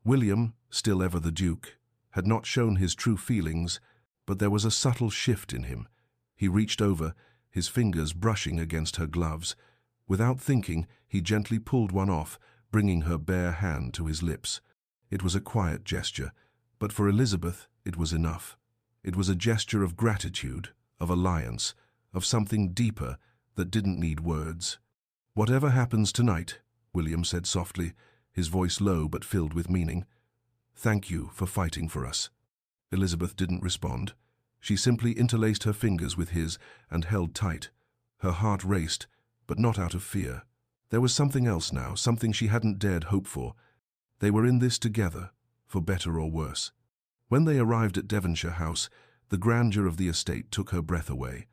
William, still ever the Duke, had not shown his true feelings, but there was a subtle shift in him. He reached over, his fingers brushing against her gloves. Without thinking, he gently pulled one off, bringing her bare hand to his lips. It was a quiet gesture, but for Elizabeth it was enough. It was a gesture of gratitude, of alliance, of something deeper that didn't need words. "Whatever happens tonight," William said softly, his voice low but filled with meaning, "thank you for fighting for us." Elizabeth didn't respond. She simply interlaced her fingers with his and held tight. Her heart raced, but not out of fear. There was something else now, something she hadn't dared hope for. They were in this together, for better or worse. When they arrived at Devonshire House, the grandeur of the estate took her breath away.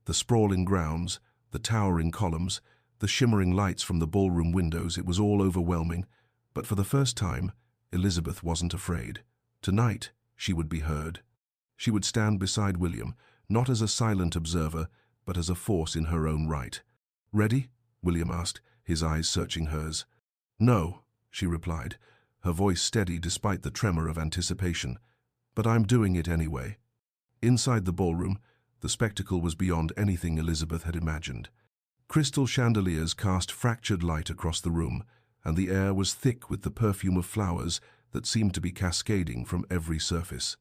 The sprawling grounds, the towering columns, the shimmering lights from the ballroom windows, it was all overwhelming. But for the first time, Elizabeth wasn't afraid. Tonight, she would be heard. She would stand beside William, not as a silent observer, but as a force in her own right. "Ready?" William asked, his eyes searching hers. "No," she replied, her voice steady despite the tremor of anticipation. "But I'm doing it anyway." Inside the ballroom, the spectacle was beyond anything Elizabeth had imagined. Crystal chandeliers cast fractured light across the room, and the air was thick with the perfume of flowers that seemed to be cascading from every surface.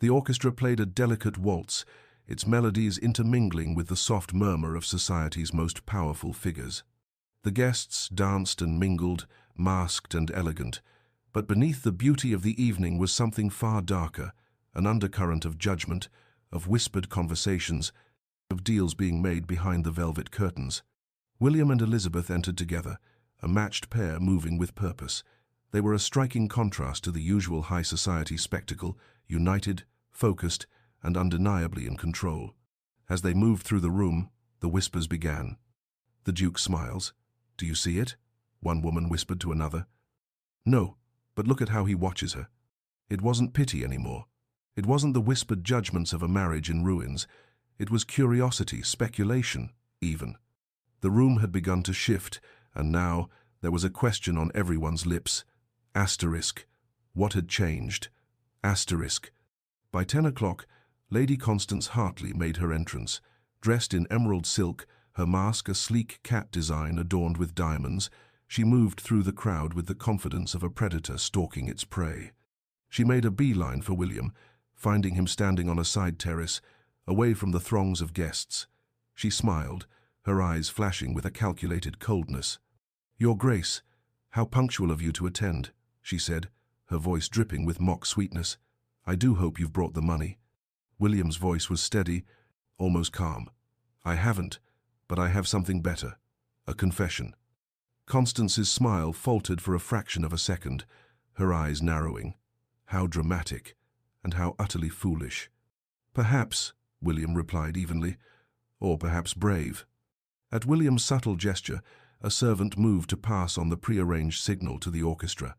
The orchestra played a delicate waltz, its melodies intermingling with the soft murmur of society's most powerful figures. The guests danced and mingled, masked and elegant, but beneath the beauty of the evening was something far darker, an undercurrent of judgment, of whispered conversations, of deals being made behind the velvet curtains. William and Elizabeth entered together, a matched pair moving with purpose. They were a striking contrast to the usual high society spectacle, united, focused, and undeniably in control. As they moved through the room, the whispers began. "The Duke smiles. Do you see it?" one woman whispered to another. "No, but look at how he watches her." It wasn't pity anymore. It wasn't the whispered judgments of a marriage in ruins. It was curiosity, speculation, even. The room had begun to shift, and now there was a question on everyone's lips. Asterisk. What had changed? Asterisk. By 10 o'clock, Lady Constance Hartley made her entrance. Dressed in emerald silk, her mask a sleek cat design adorned with diamonds, she moved through the crowd with the confidence of a predator stalking its prey. She made a beeline for William, finding him standing on a side terrace, away from the throngs of guests. She smiled, her eyes flashing with a calculated coldness. "Your Grace, how punctual of you to attend," she said, her voice dripping with mock sweetness. "I do hope you've brought the money." William's voice was steady, almost calm. "I haven't, but I have something better. A confession." Constance's smile faltered for a fraction of a second, her eyes narrowing. How dramatic, and how utterly foolish. "Perhaps," William replied evenly, "or perhaps brave." At William's subtle gesture, a servant moved to pass on the prearranged signal to the orchestra.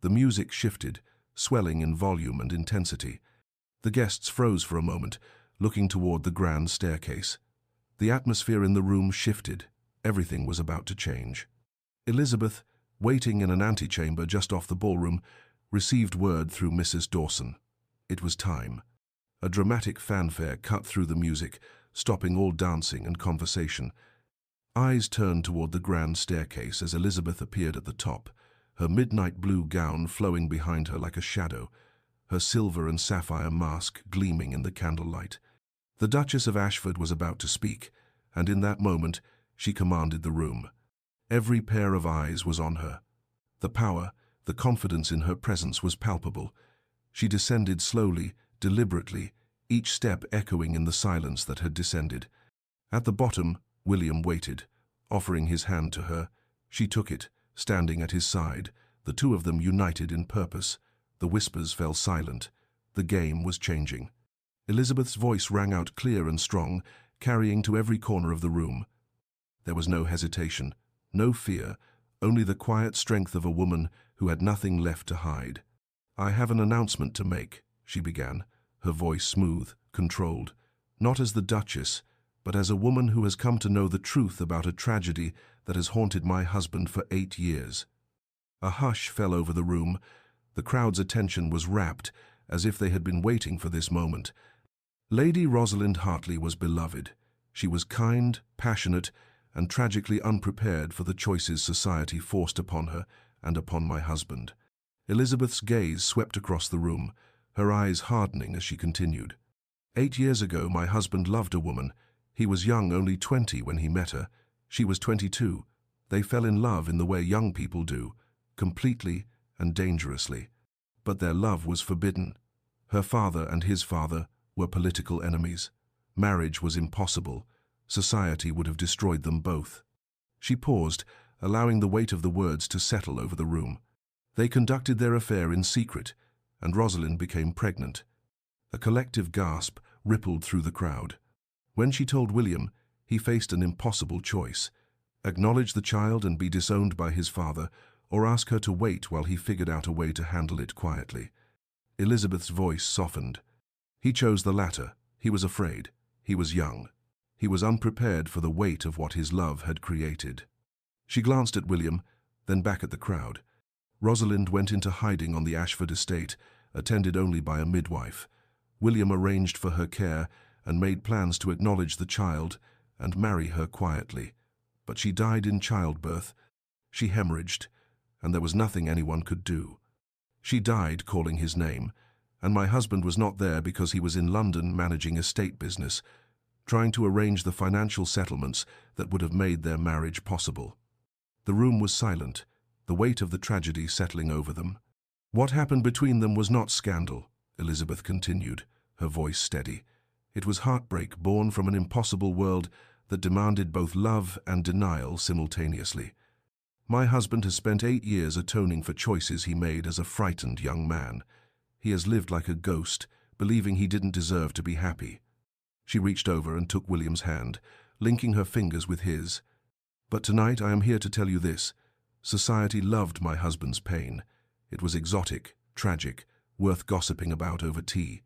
The music shifted, swelling in volume and intensity. The guests froze for a moment, looking toward the grand staircase. The atmosphere in the room shifted. Everything was about to change. Elizabeth, waiting in an antechamber just off the ballroom, received word through Mrs. Dawson. It was time. A dramatic fanfare cut through the music, stopping all dancing and conversation. Eyes turned toward the grand staircase as Elizabeth appeared at the top, her midnight blue gown flowing behind her like a shadow, her silver and sapphire mask gleaming in the candlelight. The Duchess of Ashford was about to speak, and in that moment she commanded the room. Every pair of eyes was on her. The power, the confidence in her presence was palpable. She descended slowly, deliberately, each step echoing in the silence that had descended. At the bottom, William waited, offering his hand to her. She took it, standing at his side, the two of them united in purpose. The whispers fell silent. The game was changing. Elizabeth's voice rang out clear and strong, carrying to every corner of the room. There was no hesitation, no fear, only the quiet strength of a woman who had nothing left to hide. "I have an announcement to make," she began, her voice smooth, controlled, not as the Duchess, but as a woman who has come to know the truth about a tragedy that has haunted my husband for 8 years. A hush fell over the room. The crowd's attention was rapt, as if they had been waiting for this moment. Lady Rosalind Hartley was beloved. She was kind, passionate, and tragically unprepared for the choices society forced upon her and upon my husband. Elizabeth's gaze swept across the room, her eyes hardening as she continued. 8 years ago, my husband loved a woman. He was young, only 20 when he met her. She was 22. They fell in love in the way young people do, completely and dangerously. But their love was forbidden. Her father and his father were political enemies. Marriage was impossible. Society would have destroyed them both. She paused, allowing the weight of the words to settle over the room. They conducted their affair in secret, and Rosalind became pregnant. A collective gasp rippled through the crowd. When she told William, he faced an impossible choice: acknowledge the child and be disowned by his father, or ask her to wait while he figured out a way to handle it quietly. Elizabeth's voice softened. He chose the latter. He was afraid. He was young. He was unprepared for the weight of what his love had created. She glanced at William, then back at the crowd. Rosalind went into hiding on the Ashford estate, attended only by a midwife. William arranged for her care and made plans to acknowledge the child and marry her quietly. But she died in childbirth. She hemorrhaged, and there was nothing anyone could do. She died calling his name, and my husband was not there because he was in London managing estate business, trying to arrange the financial settlements that would have made their marriage possible. The room was silent, the weight of the tragedy settling over them. What happened between them was not scandal, Elizabeth continued, her voice steady. It was heartbreak born from an impossible world that demanded both love and denial simultaneously. My husband has spent 8 years atoning for choices he made as a frightened young man. He has lived like a ghost, believing he didn't deserve to be happy. She reached over and took William's hand, linking her fingers with his. But tonight I am here to tell you this. Society loved my husband's pain. It was exotic, tragic, worth gossiping about over tea.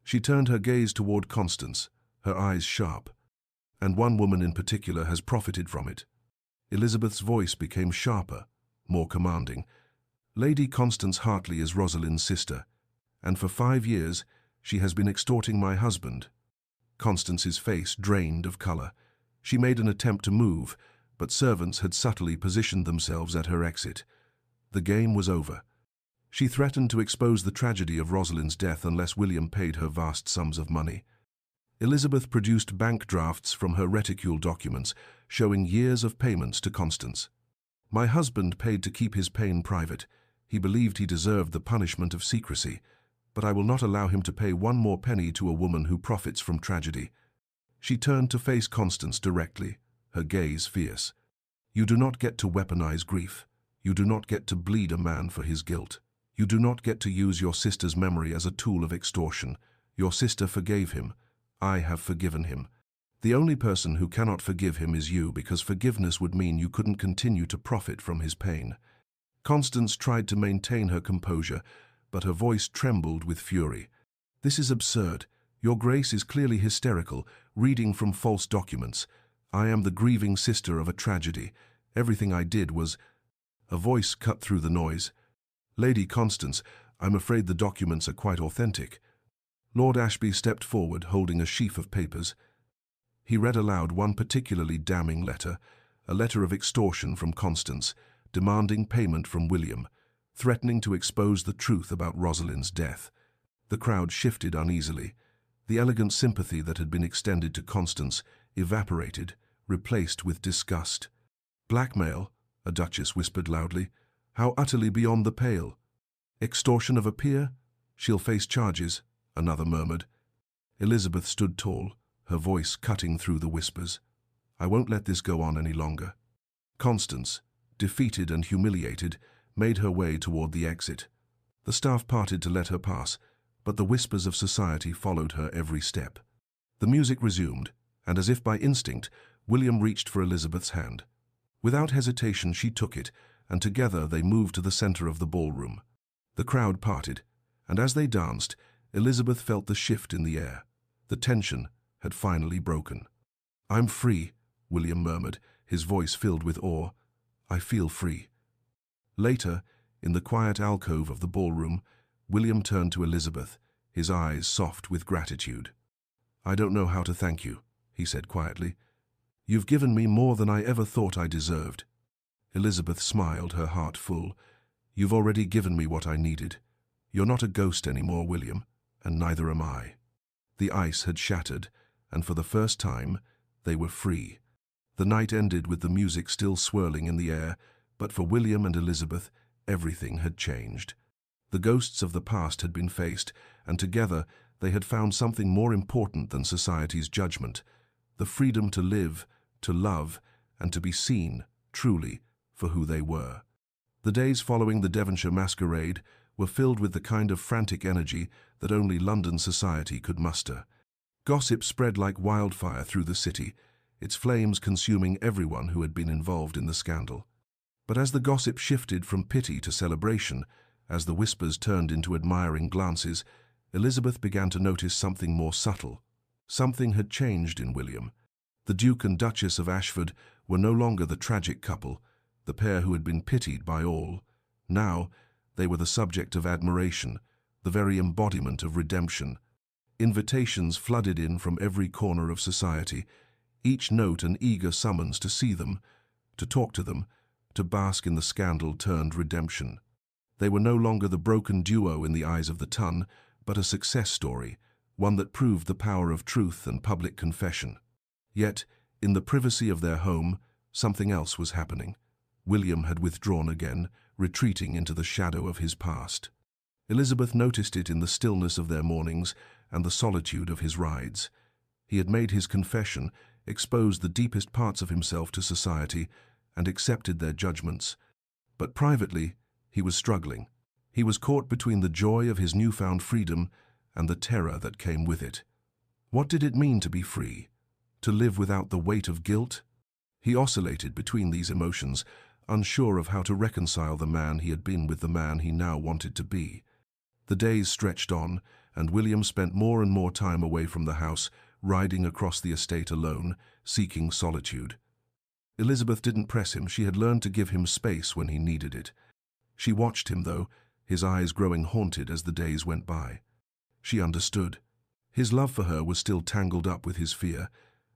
She turned her gaze toward Constance, her eyes sharp. And one woman in particular has profited from it. Elizabeth's voice became sharper, more commanding. Lady Constance Hartley is Rosalind's sister, and for 5 years she has been extorting my husband. Constance's face drained of color. She made an attempt to move, but servants had subtly positioned themselves at her exit. The game was over. She threatened to expose the tragedy of Rosalind's death unless William paid her vast sums of money. Elizabeth produced bank drafts from her reticule documents, showing years of payments to Constance. My husband paid to keep his pain private. He believed he deserved the punishment of secrecy, but I will not allow him to pay one more penny to a woman who profits from tragedy. She turned to face Constance directly, her gaze fierce. You do not get to weaponize grief. You do not get to bleed a man for his guilt. You do not get to use your sister's memory as a tool of extortion. Your sister forgave him. I have forgiven him. The only person who cannot forgive him is you, because forgiveness would mean you couldn't continue to profit from his pain. Constance tried to maintain her composure, but her voice trembled with fury. This is absurd. Your Grace is clearly hysterical, reading from false documents. I am the grieving sister of a tragedy. Everything I did was... A voice cut through the noise. Lady Constance, I'm afraid the documents are quite authentic. Lord Ashby stepped forward, holding a sheaf of papers. He read aloud one particularly damning letter, a letter of extortion from Constance, demanding payment from William, threatening to expose the truth about Rosalind's death. The crowd shifted uneasily. The elegant sympathy that had been extended to Constance evaporated, replaced with disgust. Blackmail, a duchess whispered loudly. How utterly beyond the pale. Extortion of a peer? She'll face charges, another murmured. Elizabeth stood tall, her voice cutting through the whispers. I won't let this go on any longer. Constance, defeated and humiliated, made her way toward the exit. The staff parted to let her pass, but the whispers of society followed her every step. The music resumed, and as if by instinct, William reached for Elizabeth's hand. Without hesitation, she took it, and together they moved to the center of the ballroom. The crowd parted, and as they danced, Elizabeth felt the shift in the air. The tension had finally broken. I'm free, William murmured, his voice filled with awe. I feel free. Later, in the quiet alcove of the ballroom, William turned to Elizabeth, his eyes soft with gratitude. I don't know how to thank you, he said quietly. You've given me more than I ever thought I deserved. Elizabeth smiled, her heart full. You've already given me what I needed. You're not a ghost anymore, William, and neither am I. The ice had shattered, and for the first time, They were free. The night ended with the music still swirling in the air, but for William and Elizabeth, everything had changed. The ghosts of the past had been faced, and together they had found something more important than society's judgment: the freedom to live, to love, and to be seen, truly, for who they were. The days following the Devonshire masquerade were filled with the kind of frantic energy that only London society could muster. Gossip spread like wildfire through the city, its flames consuming everyone who had been involved in the scandal. But as the gossip shifted from pity to celebration, as the whispers turned into admiring glances, Elizabeth began to notice something more subtle. Something had changed in William. The Duke and Duchess of Ashford were no longer the tragic couple, the pair who had been pitied by all. Now, they were the subject of admiration, the very embodiment of redemption. Invitations flooded in from every corner of society, each note an eager summons to see them, to talk to them, to bask in the scandal-turned redemption. They were no longer the broken duo in the eyes of the ton, but a success story, one that proved the power of truth and public confession. Yet, in the privacy of their home, something else was happening. William had withdrawn again, retreating into the shadow of his past. Elizabeth noticed it in the stillness of their mornings and the solitude of his rides. He had made his confession, exposed the deepest parts of himself to society, and accepted their judgments. But privately, he was struggling. He was caught between the joy of his newfound freedom and the terror that came with it. What did it mean to be free? To live without the weight of guilt? He oscillated between these emotions, unsure of how to reconcile the man he had been with the man he now wanted to be. The days stretched on, and William spent more and more time away from the house, riding across the estate alone, seeking solitude. Elizabeth didn't press him. She had learned to give him space when he needed it. She watched him, though, his eyes growing haunted as the days went by. She understood. His love for her was still tangled up with his fear,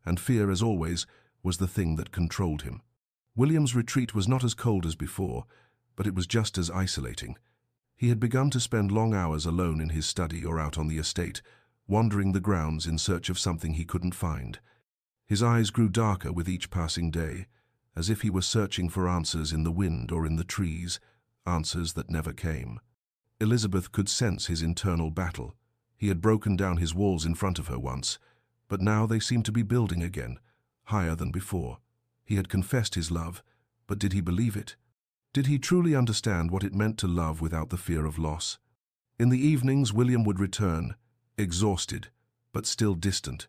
and fear, as always, was the thing that controlled him. William's retreat was not as cold as before, but it was just as isolating. He had begun to spend long hours alone in his study or out on the estate, wandering the grounds in search of something he couldn't find. His eyes grew darker with each passing day, as if he were searching for answers in the wind or in the trees, answers that never came. Elizabeth could sense his internal battle. He had broken down his walls in front of her once, but now they seemed to be building again, higher than before. He had confessed his love, but did he believe it? Did he truly understand what it meant to love without the fear of loss? In the evenings, William would return, exhausted, but still distant.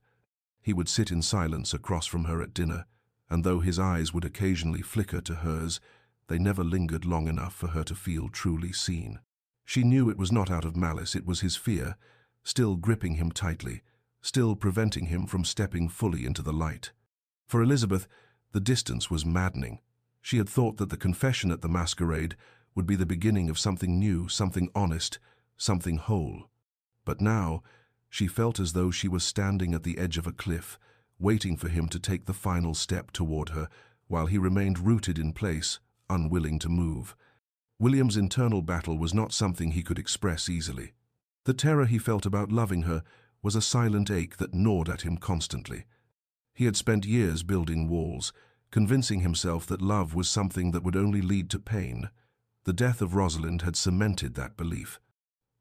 He would sit in silence across from her at dinner, and though his eyes would occasionally flicker to hers, they never lingered long enough for her to feel truly seen. She knew it was not out of malice, it was his fear, still gripping him tightly, still preventing him from stepping fully into the light. For Elizabeth, the distance was maddening. She had thought that the confession at the masquerade would be the beginning of something new, something honest, something whole. But now, she felt as though she was standing at the edge of a cliff, waiting for him to take the final step toward her, while he remained rooted in place, unwilling to move. William's internal battle was not something he could express easily. The terror he felt about loving her was a silent ache that gnawed at him constantly. He had spent years building walls, convincing himself that love was something that would only lead to pain. The death of Rosalind had cemented that belief.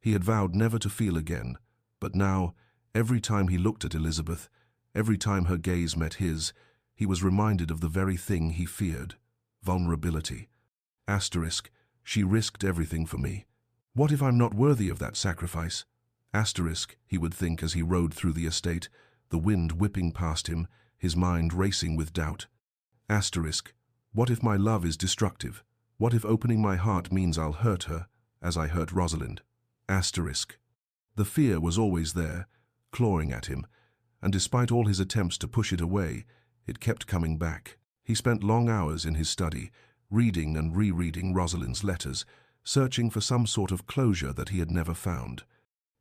He had vowed never to feel again, but now, every time he looked at Elizabeth, every time her gaze met his, he was reminded of the very thing he feared: vulnerability. Asterisk, she risked everything for me. What if I'm not worthy of that sacrifice? Asterisk, he would think as he rode through the estate, the wind whipping past him, his mind racing with doubt. Asterisk, what if my love is destructive? What if opening my heart means I'll hurt her, as I hurt Rosalind? Asterisk. The fear was always there, clawing at him, and despite all his attempts to push it away, it kept coming back. He spent long hours in his study, reading and rereading Rosalind's letters, searching for some sort of closure that he had never found.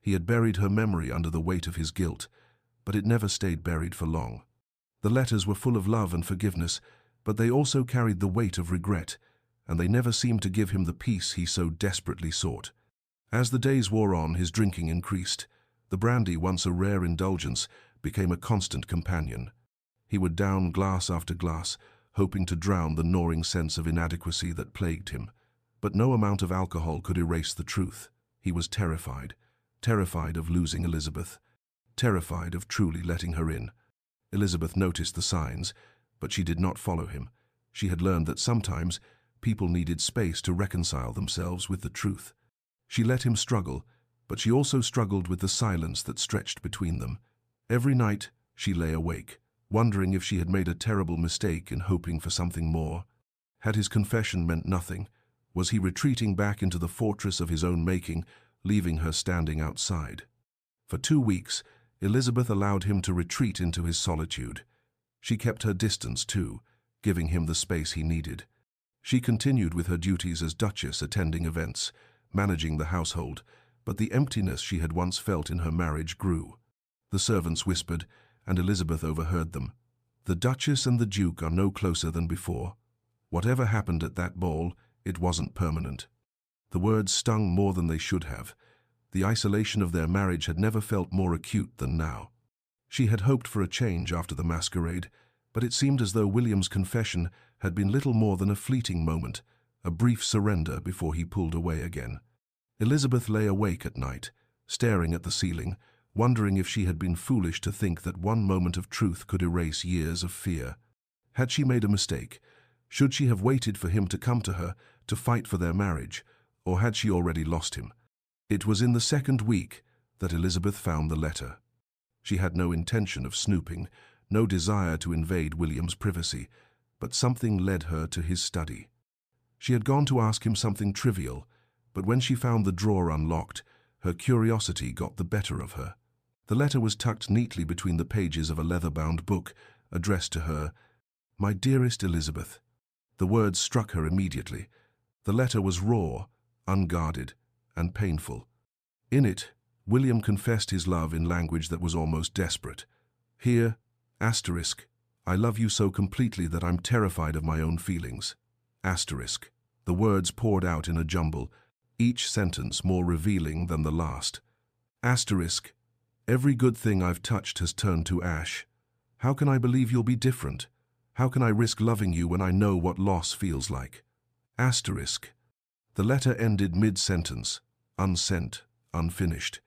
He had buried her memory under the weight of his guilt, but it never stayed buried for long. The letters were full of love and forgiveness, but they also carried the weight of regret, and they never seemed to give him the peace he so desperately sought. As the days wore on, his drinking increased. The brandy, once a rare indulgence, became a constant companion. He would down glass after glass, hoping to drown the gnawing sense of inadequacy that plagued him. But no amount of alcohol could erase the truth. He was terrified. Terrified of losing Elizabeth. Terrified of truly letting her in. Elizabeth noticed the signs, but she did not follow him. She had learned that sometimes people needed space to reconcile themselves with the truth. She let him struggle, but she also struggled with the silence that stretched between them. Every night she lay awake, wondering if she had made a terrible mistake in hoping for something more. Had his confession meant nothing? Was he retreating back into the fortress of his own making, leaving her standing outside? For 2 weeks, Elizabeth allowed him to retreat into his solitude. She kept her distance too, giving him the space he needed. She continued with her duties as Duchess, attending events, managing the household, but the emptiness she had once felt in her marriage grew. The servants whispered, and Elizabeth overheard them. The Duchess and the Duke are no closer than before. Whatever happened at that ball, it wasn't permanent. The words stung more than they should have. The isolation of their marriage had never felt more acute than now. She had hoped for a change after the masquerade, but it seemed as though William's confession had been little more than a fleeting moment, a brief surrender before he pulled away again. Elizabeth lay awake at night, staring at the ceiling, wondering if she had been foolish to think that one moment of truth could erase years of fear. Had she made a mistake? Should she have waited for him to come to her, to fight for their marriage, or had she already lost him? It was in the 2nd week that Elizabeth found the letter. She had no intention of snooping, no desire to invade William's privacy, but something led her to his study. She had gone to ask him something trivial, but when she found the drawer unlocked, her curiosity got the better of her. The letter was tucked neatly between the pages of a leather-bound book, addressed to her, "My dearest Elizabeth." The words struck her immediately. The letter was raw, unguarded, and painful. In it, William confessed his love in language that was almost desperate. "Here, asterisk, I love you so completely that I'm terrified of my own feelings. Asterisk." The words poured out in a jumble, each sentence more revealing than the last. Asterisk, "Every good thing I've touched has turned to ash. How can I believe you'll be different? How can I risk loving you when I know what loss feels like?" Asterisk. The letter ended mid-sentence, unsent, unfinished.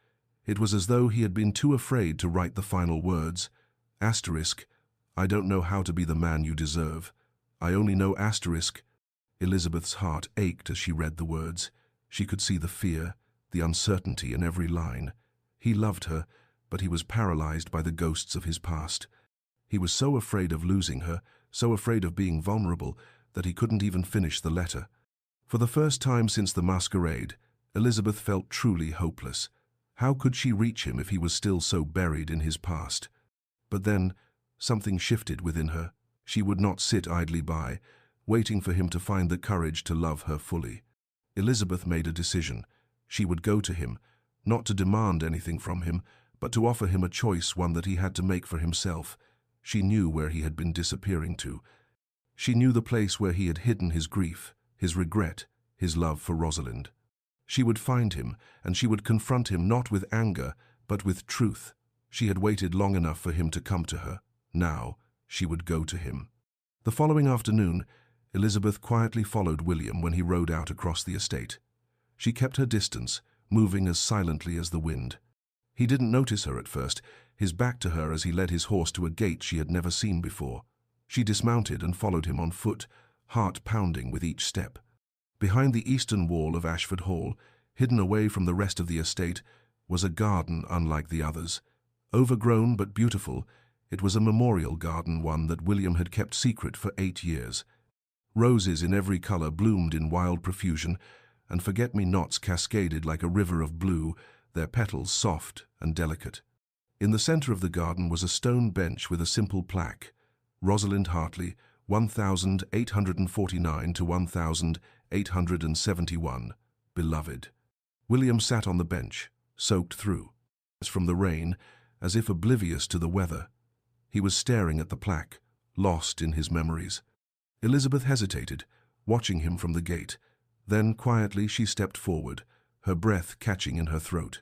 It was as though he had been too afraid to write the final words. Asterisk, "I don't know how to be the man you deserve. I only know asterisk." Elizabeth's heart ached as she read the words. She could see the fear, the uncertainty in every line. He loved her, but he was paralyzed by the ghosts of his past. He was so afraid of losing her, so afraid of being vulnerable, that he couldn't even finish the letter. For the first time since the masquerade, Elizabeth felt truly hopeless. How could she reach him if he was still so buried in his past? But then, something shifted within her. She would not sit idly by, waiting for him to find the courage to love her fully. Elizabeth made a decision. She would go to him, not to demand anything from him, but to offer him a choice, one that he had to make for himself. She knew where he had been disappearing to. She knew the place where he had hidden his grief, his regret, his love for Rosalind. She would find him, and she would confront him not with anger, but with truth. She had waited long enough for him to come to her. Now, she would go to him. The following afternoon, Elizabeth quietly followed William when he rode out across the estate. She kept her distance, moving as silently as the wind. He didn't notice her at first, his back to her as he led his horse to a gate she had never seen before. She dismounted and followed him on foot, heart pounding with each step. Behind the eastern wall of Ashford Hall, hidden away from the rest of the estate, was a garden unlike the others. Overgrown but beautiful, it was a memorial garden, one that William had kept secret for 8 years. Roses in every color bloomed in wild profusion, and forget-me-nots cascaded like a river of blue, their petals soft and delicate. In the center of the garden was a stone bench with a simple plaque, "Rosalind Hartley, 1849 to 1871, beloved." William sat on the bench, soaked through, from the rain, as if oblivious to the weather. He was staring at the plaque, lost in his memories. Elizabeth hesitated, watching him from the gate. Then, quietly, she stepped forward, her breath catching in her throat.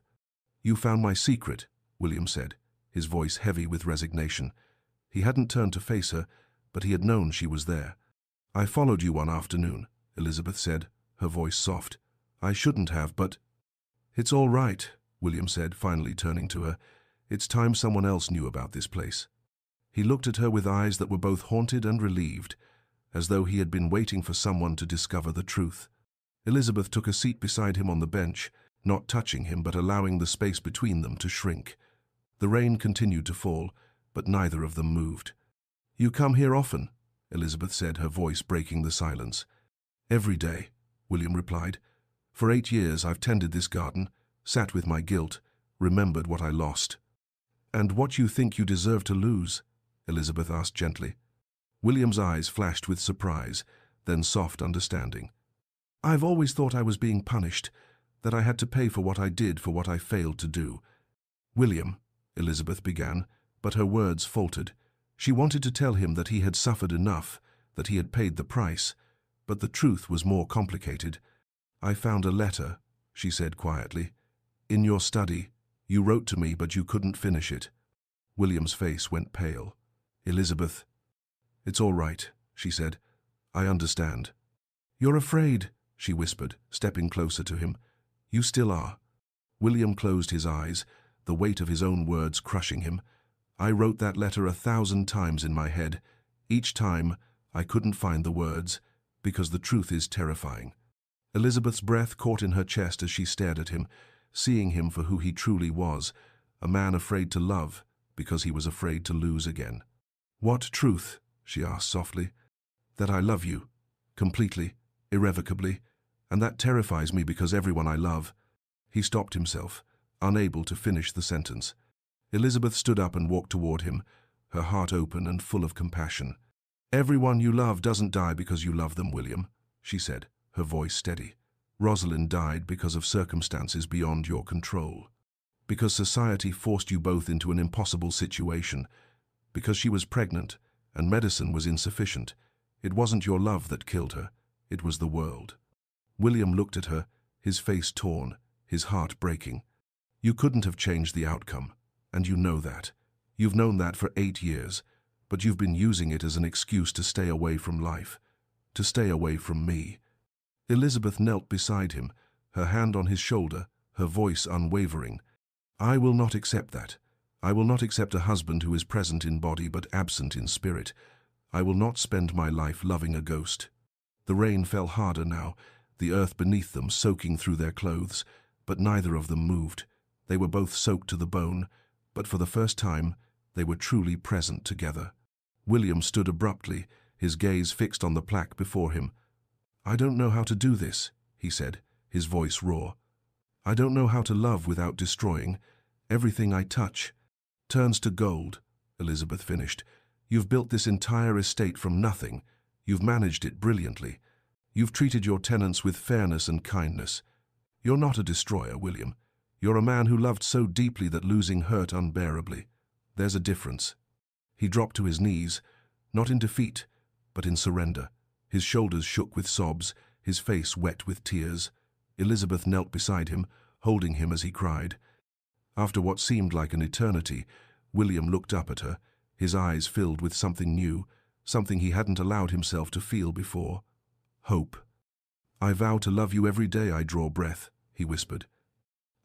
"You found my secret," William said, his voice heavy with resignation. He hadn't turned to face her, but he had known she was there. "I followed you one afternoon," Elizabeth said, her voice soft. "I shouldn't have, but—" "It's all right," William said, finally turning to her. "It's time someone else knew about this place." He looked at her with eyes that were both haunted and relieved, as though he had been waiting for someone to discover the truth. Elizabeth took a seat beside him on the bench, not touching him but allowing the space between them to shrink. The rain continued to fall, but neither of them moved. "You come here often?" Elizabeth said, her voice breaking the silence. "Every day," William replied. "For 8 years I've tended this garden, sat with my guilt, remembered what I lost." "And what you think you deserve to lose?" Elizabeth asked gently. William's eyes flashed with surprise, then soft understanding. "I've always thought I was being punished, that I had to pay for what I did, for what I failed to do." "William," Elizabeth began, but her words faltered. She wanted to tell him that he had suffered enough, that he had paid the price, but the truth was more complicated. "I found a letter," she said quietly. "In your study. You wrote to me, but you couldn't finish it." William's face went pale. "Elizabeth—" "It's all right," she said. "I understand." "You're afraid," she whispered, stepping closer to him. "You still are." William closed his eyes, the weight of his own words crushing him. "I wrote that letter 1,000 times in my head. Each time, I couldn't find the words, because the truth is terrifying." Elizabeth's breath caught in her chest as she stared at him, seeing him for who he truly was, a man afraid to love because he was afraid to lose again. "What truth?" she asked softly. "That I love you, completely, irrevocably, and that terrifies me because everyone I love—" He stopped himself, unable to finish the sentence. Elizabeth stood up and walked toward him, her heart open and full of compassion. "Everyone you love doesn't die because you love them, William," she said, her voice steady. "Rosalind died because of circumstances beyond your control. Because society forced you both into an impossible situation. Because she was pregnant and medicine was insufficient. It wasn't your love that killed her. It was the world." William looked at her, his face torn, his heart breaking. "You couldn't have changed the outcome, and you know that. You've known that for 8 years, but you've been using it as an excuse to stay away from life, to stay away from me." Elizabeth knelt beside him, her hand on his shoulder, her voice unwavering. "I will not accept that. I will not accept a husband who is present in body but absent in spirit. I will not spend my life loving a ghost." The rain fell harder now, the earth beneath them soaking through their clothes, but neither of them moved. They were both soaked to the bone, but for the first time they were truly present together. William stood abruptly, his gaze fixed on the plaque before him. "I don't know how to do this," he said, his voice raw. "I don't know how to love without destroying. Everything I touch turns to gold," Elizabeth finished. "You've built this entire estate from nothing. You've managed it brilliantly. You've treated your tenants with fairness and kindness. You're not a destroyer, William. You're a man who loved so deeply that losing hurt unbearably. There's a difference." He dropped to his knees, not in defeat, but in surrender. His shoulders shook with sobs, his face wet with tears. Elizabeth knelt beside him, holding him as he cried. After what seemed like an eternity, William looked up at her, his eyes filled with something new, something he hadn't allowed himself to feel before. Hope. "I vow to love you every day I draw breath," he whispered.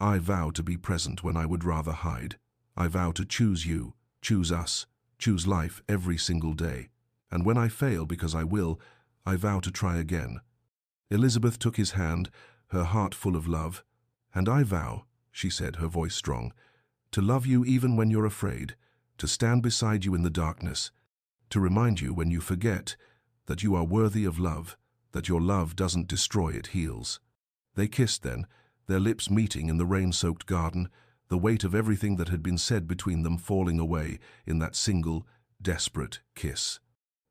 "I vow to be present when I would rather hide. I vow to choose you, choose us, choose life every single day. And when I fail, because I will, I vow to try again." Elizabeth took his hand, her heart full of love. "And I vow," she said, her voice strong, "to love you even when you're afraid, to stand beside you in the darkness, to remind you when you forget that you are worthy of love, that your love doesn't destroy, it heals." They kissed then, their lips meeting in the rain-soaked garden, the weight of everything that had been said between them falling away in that single, desperate kiss.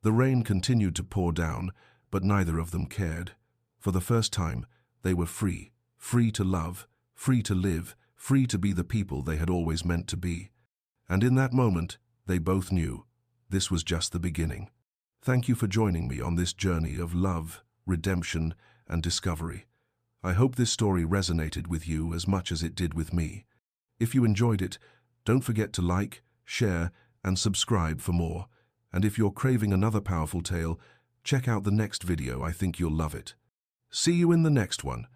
The rain continued to pour down, but neither of them cared. For the first time, they were free, free to love, free to live, free to be the people they had always meant to be. And in that moment, they both knew this was just the beginning. Thank you for joining me on this journey of love, redemption, and discovery. I hope this story resonated with you as much as it did with me. If you enjoyed it, don't forget to like, share, and subscribe for more. And if you're craving another powerful tale, check out the next video. I think you'll love it. See you in the next one.